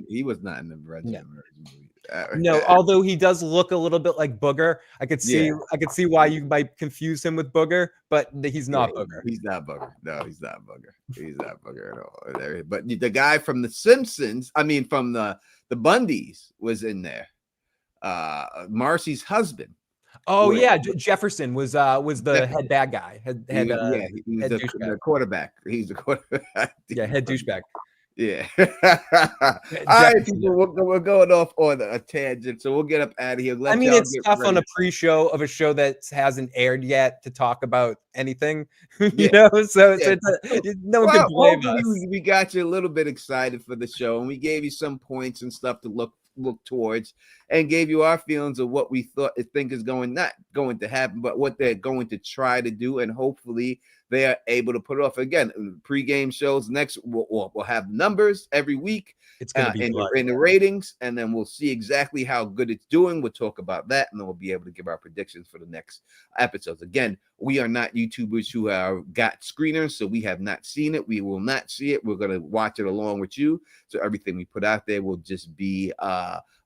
He was not in the Reginald movie. No, although he does look a little bit like Booger. I could see why you might confuse him with Booger, but he's not Booger. He's not Booger. No, he's not Booger. He's not Booger at all. But the guy from the Simpsons, from the Bundys, was in there. Marcy's husband. Oh Jefferson was the head bad guy. He's the quarterback. He's the quarterback. Yeah, head douchebag. Yeah. All right, people, we're going off on a tangent, so we'll get up out of here. It's tough on a pre-show of a show that hasn't aired yet to talk about anything, you know. So no one can blame us. We got you a little bit excited for the show, and we gave you some points and stuff to look towards, and gave you our feelings of what we think is not going to happen, but what they're going to try to do, and hopefully they are able to put it off. Again, pre-game shows next, we'll have numbers every week. It's going to be in the ratings, and then we'll see exactly how good it's doing. We'll talk about that, and then we'll be able to give our predictions for the next episodes. Again, we are not YouTubers who have got screeners, so we have not seen it. We will not see it. We're going to watch it along with you. So everything we put out there will just be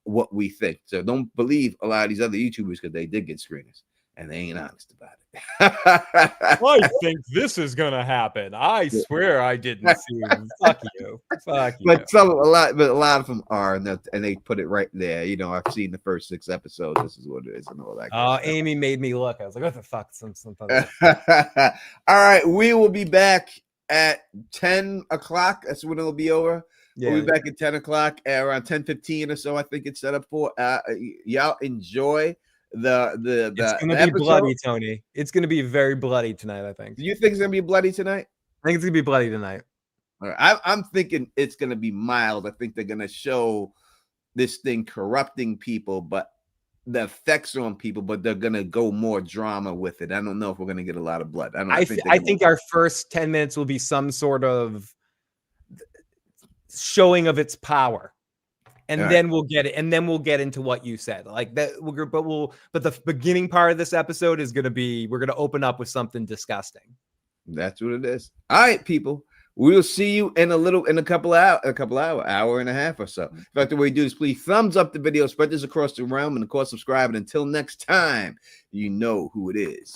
what we think. So don't believe a lot of these other YouTubers, because they did get screeners and they ain't honest about it. I think this is gonna happen. I swear I didn't see him. Fuck you. But a lot of them are, and they put it right there. You know, I've seen the first 6 episodes. This is what it is, and all that. Amy made me look. I was like, what the fuck? All right, we will be back at 10 o'clock. That's when it'll be over. Yeah. We'll be back at 10 o'clock, around 10:15 or so. I think it's set up for. Y'all enjoy it's gonna be bloody, Tony. It's gonna be very bloody tonight, I think. Do you think it's gonna be bloody tonight? I think it's gonna be bloody tonight. All right. I'm thinking it's gonna be mild. I think they're gonna show this thing corrupting people, but the effects on people, but they're gonna go more drama with it. I don't know if we're gonna get a lot of blood. I think our first 10 minutes will be some sort of showing of its power. And then we'll get it, and then we'll get into what you said, like that. But the beginning part of this episode is gonna be, we're gonna open up with something disgusting. That's what it is. All right, people. We'll see you in a couple hour and a half or so. In fact, the way you do this, please thumbs up the video, spread this across the realm, and of course, subscribe. And until next time, you know who it is.